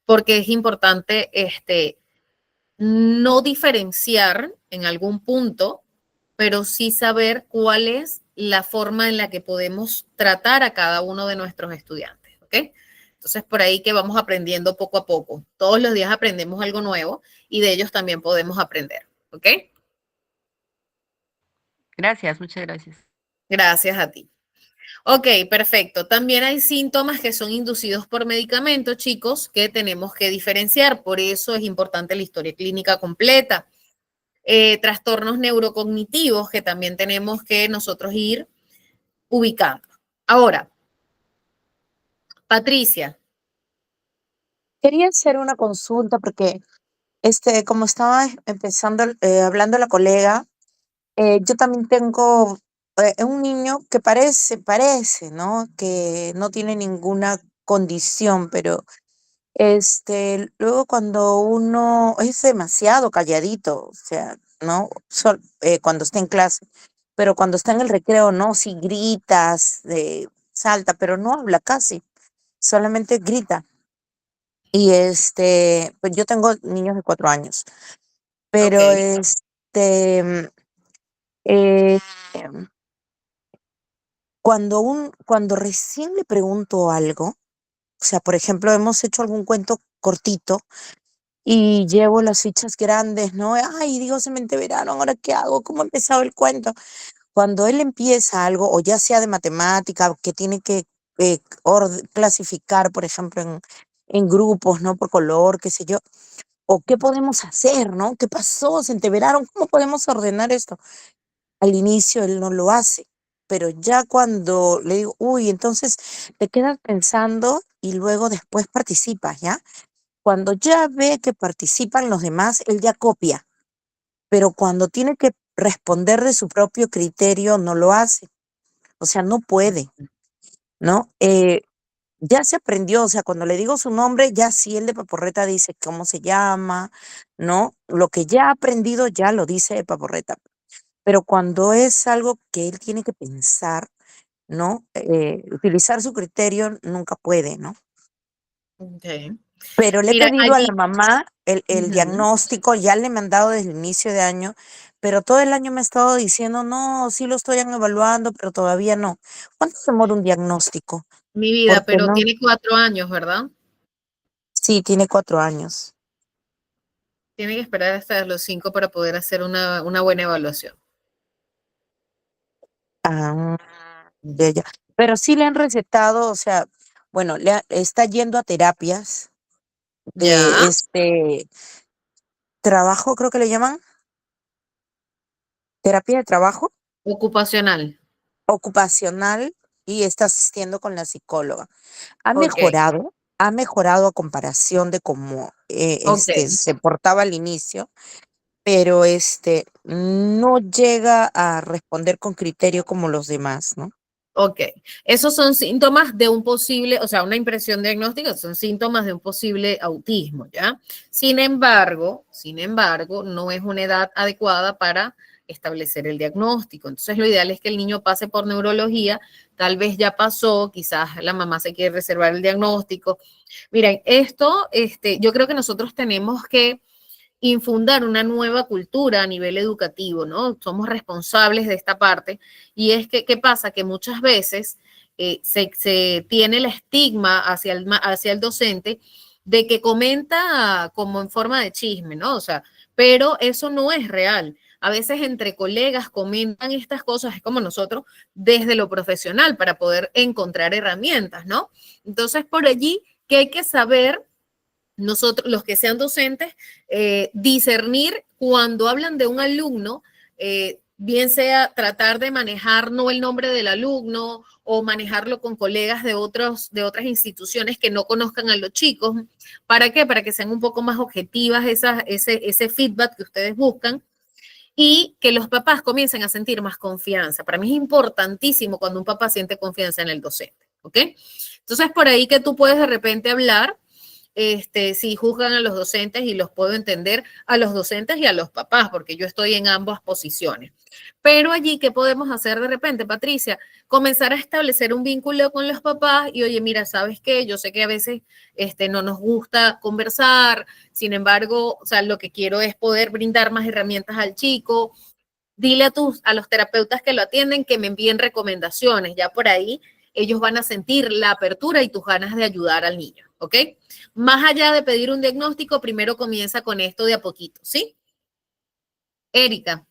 porque es importante no diferenciar en algún punto, pero sí saber cuál es la forma en la que podemos tratar a cada uno de nuestros estudiantes, ¿ok? Entonces, por ahí que vamos aprendiendo poco a poco. Todos los días aprendemos algo nuevo y de ellos también podemos aprender, ¿ok? gracias, muchas gracias. Gracias a ti. Ok, perfecto. También hay síntomas que son inducidos por medicamentos, chicos, que tenemos que diferenciar. Por eso es importante la historia clínica completa. Trastornos neurocognitivos que también tenemos que nosotros ir ubicando. Ahora, Patricia. Quería hacer una consulta porque, como estaba empezando, hablando la colega, yo también tengo un niño que parece, ¿no? Que no tiene ninguna condición, pero luego cuando uno es demasiado calladito, o sea, ¿no? Cuando está en clase, pero cuando está en el recreo, no, si gritas, salta, pero no habla casi, solamente grita. Y pues yo tengo niños de 4 años, Ok, pero eh, cuando recién le pregunto algo, o sea, por ejemplo, hemos hecho algún cuento cortito y llevo las fichas grandes, ¿no? Ay, digo, se me enteraron, ¿ahora qué hago? ¿Cómo ha empezado el cuento? Cuando él empieza algo, o ya sea de matemática, que tiene que clasificar, por ejemplo, en grupos, ¿no? Por color, qué sé yo, o qué podemos hacer, ¿no? ¿Qué pasó? ¿Se enteraron? ¿Cómo podemos ordenar esto? Al inicio él no lo hace, pero ya cuando le digo, uy, entonces te quedas pensando y luego después participas, ¿ya? Cuando ya ve que participan los demás, él ya copia, pero cuando tiene que responder de su propio criterio, no lo hace. O sea, no puede, ¿no? Ya se aprendió, o sea, cuando le digo su nombre, ya sí el de Paporreta dice cómo se llama, ¿no? Lo que ya ha aprendido ya lo dice de Paporreta. Pero cuando es algo que él tiene que pensar, ¿no? Utilizar su criterio nunca puede, ¿no? Ok. Pero le he Mira, pedido a la allí, mamá el ujú, diagnóstico, ya le he mandado desde el inicio de año, pero todo el año me ha estado diciendo, no, sí lo estoy evaluando, pero todavía no. ¿Cuánto se demora un diagnóstico? mi vida, Porque pero no, tiene 4 años, ¿verdad? sí, tiene 4 años. Tiene que esperar hasta los 5 para poder hacer una buena evaluación. Ah, ya, Ujú. ya. Pero sí le han recetado, o sea, bueno, está yendo a terapias de Ya, trabajo, creo que le llaman, terapia de trabajo ocupacional. ocupacional y está asistiendo con la psicóloga. Ok, Ha mejorado a comparación de cómo ok. se portaba al inicio, pero no llega a responder con criterio como los demás, ¿no? Ok, esos son síntomas de un posible, o sea, una impresión diagnóstica, son síntomas de un posible autismo, ¿ya? Sin embargo, no es una edad adecuada para establecer el diagnóstico. Entonces, lo ideal es que el niño pase por neurología, tal vez ya pasó, quizás la mamá se quiere reservar el diagnóstico. Miren, esto, yo creo que nosotros tenemos que infundar una nueva cultura a nivel educativo, ¿no? Somos responsables de esta parte. Y es que, ¿qué pasa? Que muchas veces se tiene el estigma hacia el docente de que comenta como en forma de chisme, ¿no? O sea, pero eso no es real. A veces entre colegas comentan estas cosas, es como nosotros, desde lo profesional para poder encontrar herramientas, ¿no? Entonces, por allí que hay que saber nosotros, los que sean docentes, discernir cuando hablan de un alumno, bien sea tratar de manejar no el nombre del alumno o manejarlo con colegas de otras instituciones que no conozcan a los chicos. ¿Para qué? Para que sean un poco más objetivas ese feedback que ustedes buscan y que los papás comiencen a sentir más confianza. Para mí es importantísimo cuando un papá siente confianza en el docente, ¿ok? Entonces, por ahí que tú puedes de repente hablar si juzgan a los docentes y los puedo entender a los docentes y a los papás, porque yo estoy en ambas posiciones. Pero allí, ¿qué podemos hacer de repente, Patricia? Comenzar a establecer un vínculo con los papás y, oye, mira, ¿sabes qué? Yo sé que a veces no nos gusta conversar, sin embargo, o sea, lo que quiero es poder brindar más herramientas al chico. Dile a los terapeutas que lo atienden que me envíen recomendaciones. Ya por ahí ellos van a sentir la apertura y tus ganas de ayudar al niño, ¿ok? Más allá de pedir un diagnóstico, primero comienza con esto de a poquito, ¿sí? Erika.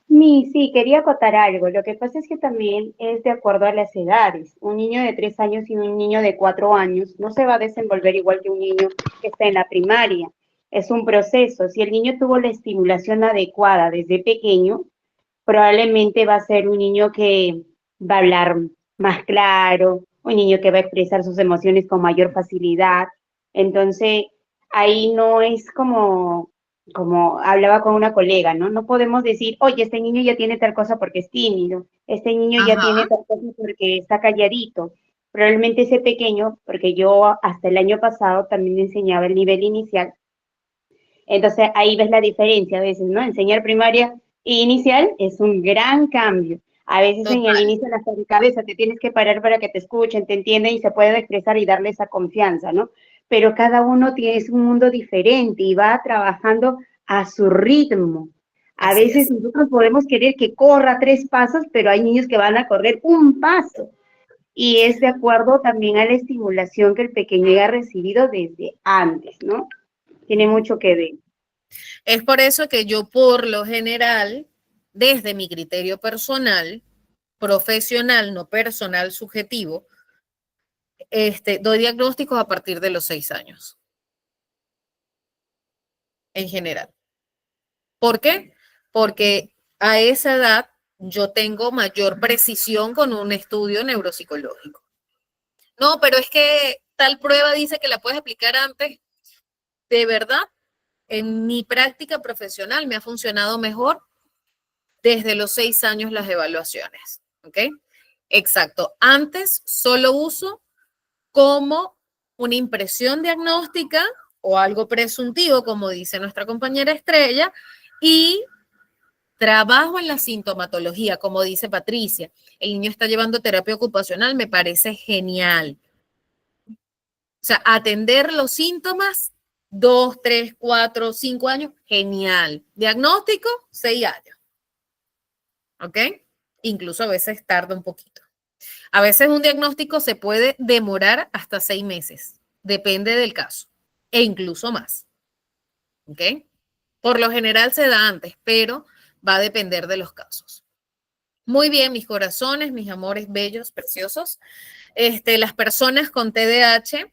Sí, quería acotar algo. Lo que pasa es que también es de acuerdo a las edades. Un niño de 3 años y un niño de 4 años no se va a desenvolver igual que un niño que está en la primaria. Es un proceso. Si el niño tuvo la estimulación adecuada desde pequeño, probablemente va a ser un niño que va a hablar más claro, un niño que va a expresar sus emociones con mayor facilidad. Entonces, ahí no es como hablaba con una colega, ¿no? No podemos decir, oye, este niño ya tiene tal cosa porque es tímido, este niño ya Ajá, tiene tal cosa porque está calladito. Probablemente ese pequeño, porque yo hasta el año pasado también enseñaba el nivel inicial, entonces ahí ves la diferencia a veces, ¿no? Enseñar primaria e inicial es un gran cambio. A veces en el total. inicio de la cabeza te tienes que parar para que te escuchen, te entiendan y se pueda expresar y darle esa confianza, ¿no? Pero cada uno tiene un mundo diferente y va trabajando a su ritmo. A Así veces es. nosotros podemos querer que corra 3 pasos, pero hay niños que van a correr un paso y es de acuerdo también a la estimulación que el pequeño haya recibido desde antes, ¿no? Tiene mucho que ver. Es por eso que yo, por lo general, desde mi criterio personal, profesional, no personal, subjetivo, doy diagnósticos a partir de los 6 años, en general. ¿Por qué? Porque a esa edad yo tengo mayor precisión con un estudio neuropsicológico. No, pero es que tal prueba dice que la puedes aplicar antes. De verdad, en mi práctica profesional me ha funcionado mejor desde los 6 años las evaluaciones. ¿Ok? Exacto. Antes solo uso como una impresión diagnóstica o algo presuntivo, como dice nuestra compañera Estrella, y trabajo en la sintomatología, como dice Patricia. El niño está llevando terapia ocupacional, me parece genial. O sea, atender los síntomas, 2, 3, 4, 5 años, genial. Diagnóstico, 6 años. ¿Ok? Incluso a veces tarda un poquito. A veces un diagnóstico se puede demorar hasta 6 meses. Depende del caso. E incluso más. ¿Ok? Por lo general se da antes, pero va a depender de los casos. Muy bien, mis corazones, mis amores bellos, preciosos. Las personas con TDAH,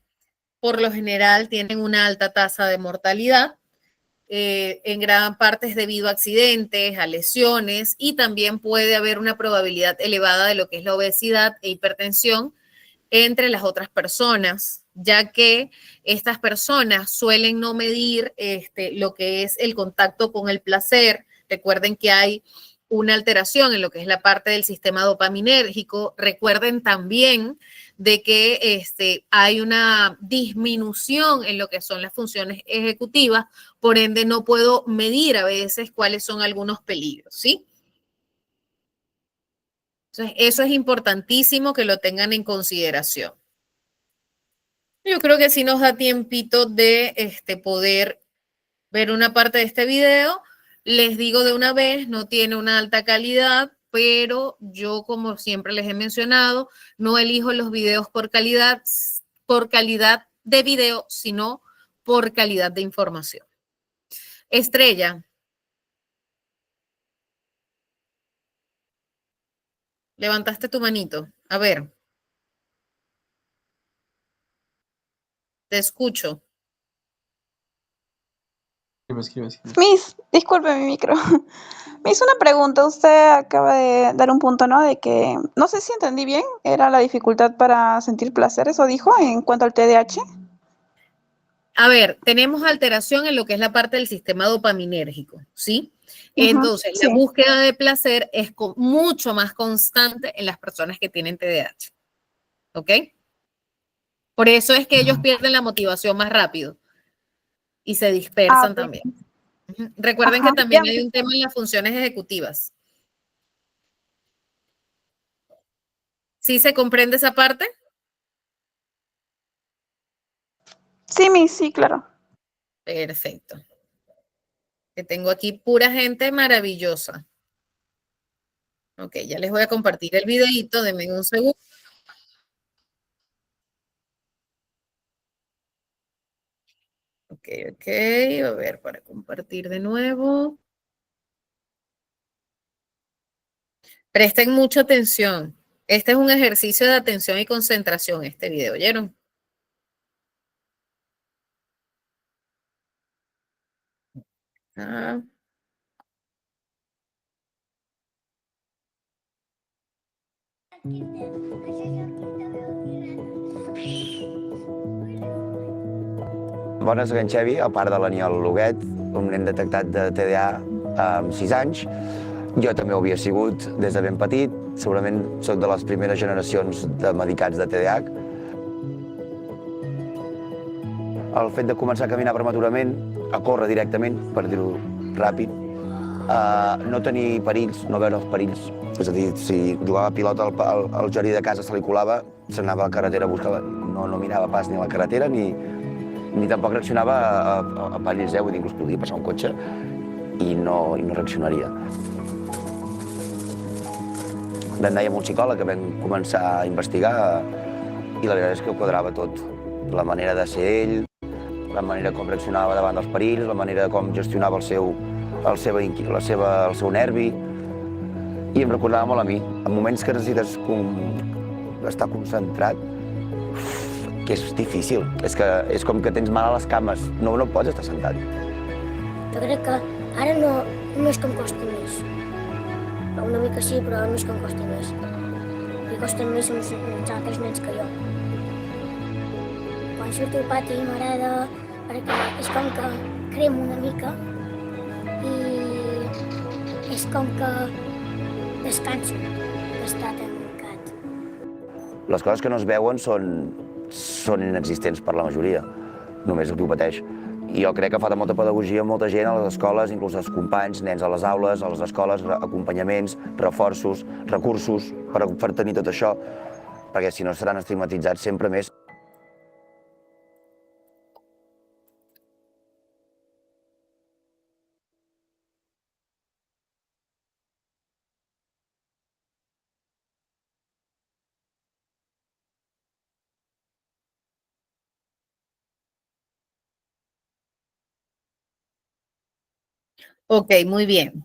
por lo general, tienen una alta tasa de mortalidad. En gran parte es debido a accidentes, a lesiones, y también puede haber una probabilidad elevada de lo que es la obesidad e hipertensión entre las otras personas, ya que estas personas suelen no medir lo que es el contacto con el placer. Recuerden que hay una alteración en lo que es la parte del sistema dopaminérgico. Recuerden también de que hay una disminución en lo que son las funciones ejecutivas, por ende no puedo medir a veces cuáles son algunos peligros, ¿sí? Entonces, eso es importantísimo que lo tengan en consideración. Yo creo que sí nos da tiempito de poder ver una parte de este video. Les digo de una vez, no tiene una alta calidad, pero yo, como siempre les he mencionado, no elijo los videos por calidad de video, sino por calidad de información. Estrella. Levantaste tu manito. A ver. Te escucho. Miss, disculpe mi micro. Me hizo una pregunta. Usted acaba de dar un punto, ¿no? De que, no sé si entendí bien, era la dificultad para sentir placer, eso dijo, en cuanto al TDAH. A ver, tenemos alteración en lo que es la parte del sistema dopaminérgico, ¿sí? Entonces, sí. la búsqueda de placer es mucho más constante en las personas que tienen TDAH, ¿ok? Por eso es que ellos pierden la motivación más rápido y se dispersan Ok. también. Recuerden Ajá, que también ya. hay un tema en las funciones ejecutivas. ¿Sí se comprende esa parte? Sí, Miss, sí, claro. Perfecto. Que tengo aquí pura gente maravillosa. Ok, ya les voy a compartir el videito, denme un segundo. Ok, a ver, para compartir de nuevo. Presten mucha atención. Este es un ejercicio de atención y concentración, este video, ¿oyeron? Ah. Bones, en Xevi, a part de l'Aniol Loguet, un nen detectat de TDA amb 6 anys. Jo també ho havia sigut des de ben petit. Segurament soc de les primeres generacions de medicats de TDAH. El fet de començar a caminar prematurament, a córrer directament, per dir-ho ràpid, no tenir perills, no veure els perills. És a dir, si jugava a pilota al jardí de casa se li colava, s'anava a la carretera a buscar, no mirava pas ni a la carretera ni tampoc reaccionava a perills, vull dir, inclús podia passar un cotxe i no reaccionaria. vam anar amb un psicòleg que vam començar a investigar i la veritat és que ho quadrava tot. La manera de ser ell, la manera com reaccionava davant dels perills, la manera com gestionava el seu nervi, i em recordava molt a mi. En moments que necessites estar concentrat, que és difícil. És com que tens mal a les cames, no pots estar sentat. Jo crec que ara no és que em costi més. Una mica sí, però no és que em costi més. Li costen més uns altres nens que jo. Quan surto al pati m'agrada perquè és com que cremo una mica i és com que descanso d'estar tancat. Les coses que no es veuen són inexistents per la majoria, només el que ho pateix. I jo crec que falta molta pedagogia, molta gent a les escoles, inclús els companys, nens a les aules, a les escoles, acompanyaments, reforços, recursos per tenir tot això, perquè si no seran estigmatitzats sempre més. Ok, muy bien.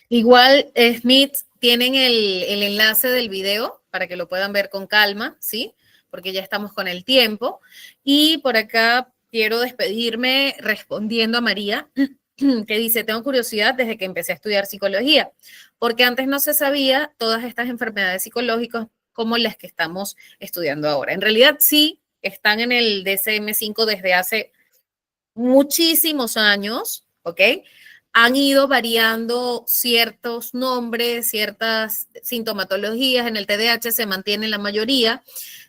Igual, Smith, tienen el enlace del video para que lo puedan ver con calma, ¿sí? Porque ya estamos con el tiempo. Y por acá quiero despedirme respondiendo a María, que dice, tengo curiosidad desde que empecé a estudiar psicología, porque antes no se sabía todas estas enfermedades psicológicas como las que estamos estudiando ahora. En realidad sí, están en el DSM-5 desde hace muchísimos años, ¿ok? Han ido variando ciertos nombres, ciertas sintomatologías. En el TDAH se mantiene la mayoría.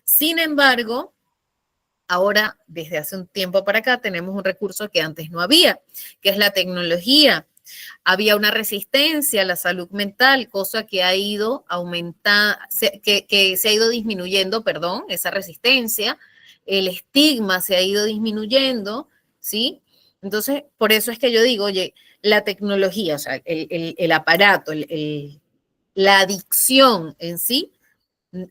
Sin embargo, ahora, desde hace un tiempo para acá, tenemos un recurso que antes no había, que es la tecnología. Había una resistencia a la salud mental, cosa que ha ido aumentando, que se ha ido disminuyendo, perdón, esa resistencia. El estigma se ha ido disminuyendo, ¿sí? Entonces, por eso es que yo digo, oye, la tecnología, o sea, el aparato, la adicción en sí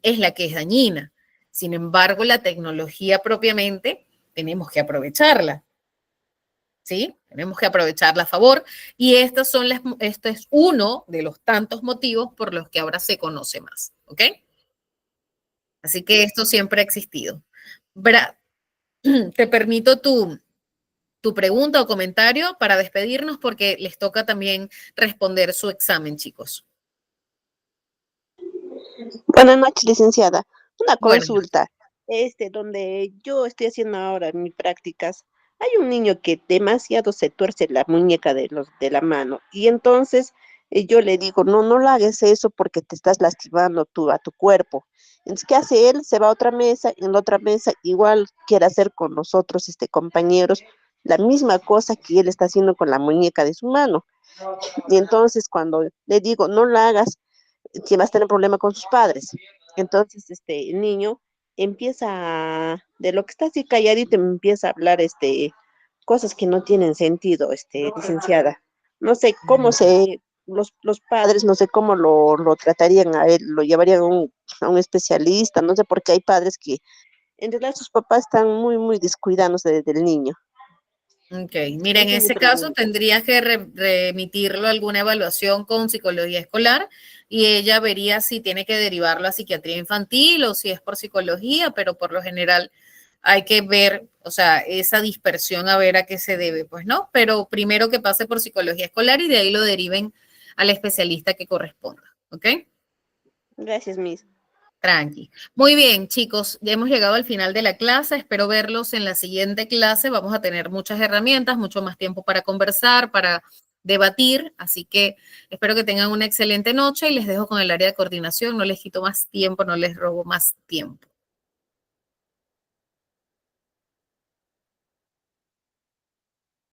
es la que es dañina. Sin embargo, la tecnología propiamente tenemos que aprovecharla, ¿sí? Tenemos que aprovecharla a favor y este es uno de los tantos motivos por los que ahora se conoce más, ¿ok? Así que esto siempre ha existido. Brad, te permito tu pregunta o comentario para despedirnos porque les toca también responder su examen, chicos. Buenas noches, licenciada. Una Buenas consulta. Donde yo estoy haciendo ahora mis prácticas, hay un niño que demasiado se tuerce la muñeca de la mano y entonces yo le digo, no lo hagas eso porque te estás lastimando a tu cuerpo. Entonces, ¿qué hace él? Se va a otra mesa, en la otra mesa igual quiere hacer con los otros compañeros la misma cosa que él está haciendo con la muñeca de su mano. Y entonces cuando le digo, no lo hagas, que vas a tener problema con sus padres. Entonces, el niño empieza, de lo que está así calladito, me empieza a hablar, cosas que no tienen sentido, licenciada. No sé cómo los padres, no sé cómo lo tratarían a él, lo llevarían a un especialista, no sé, porque hay padres que, en realidad, sus papás están muy descuidándose del niño. Ok, mira, en Esa es mi ese caso pregunta. tendrías que remitirlo a alguna evaluación con psicología escolar y ella vería si tiene que derivarlo a psiquiatría infantil o si es por psicología, pero por lo general hay que ver, o sea, esa dispersión a ver a qué se debe, pues no, pero primero que pase por psicología escolar y de ahí lo deriven al especialista que corresponda, ¿ok? Gracias, Miss. Tranqui. Muy bien, chicos, ya hemos llegado al final de la clase. Espero verlos en la siguiente clase. Vamos a tener muchas herramientas, mucho más tiempo para conversar, para debatir. Así que espero que tengan una excelente noche y les dejo con el área de coordinación. No les quito más tiempo, no les robo más tiempo.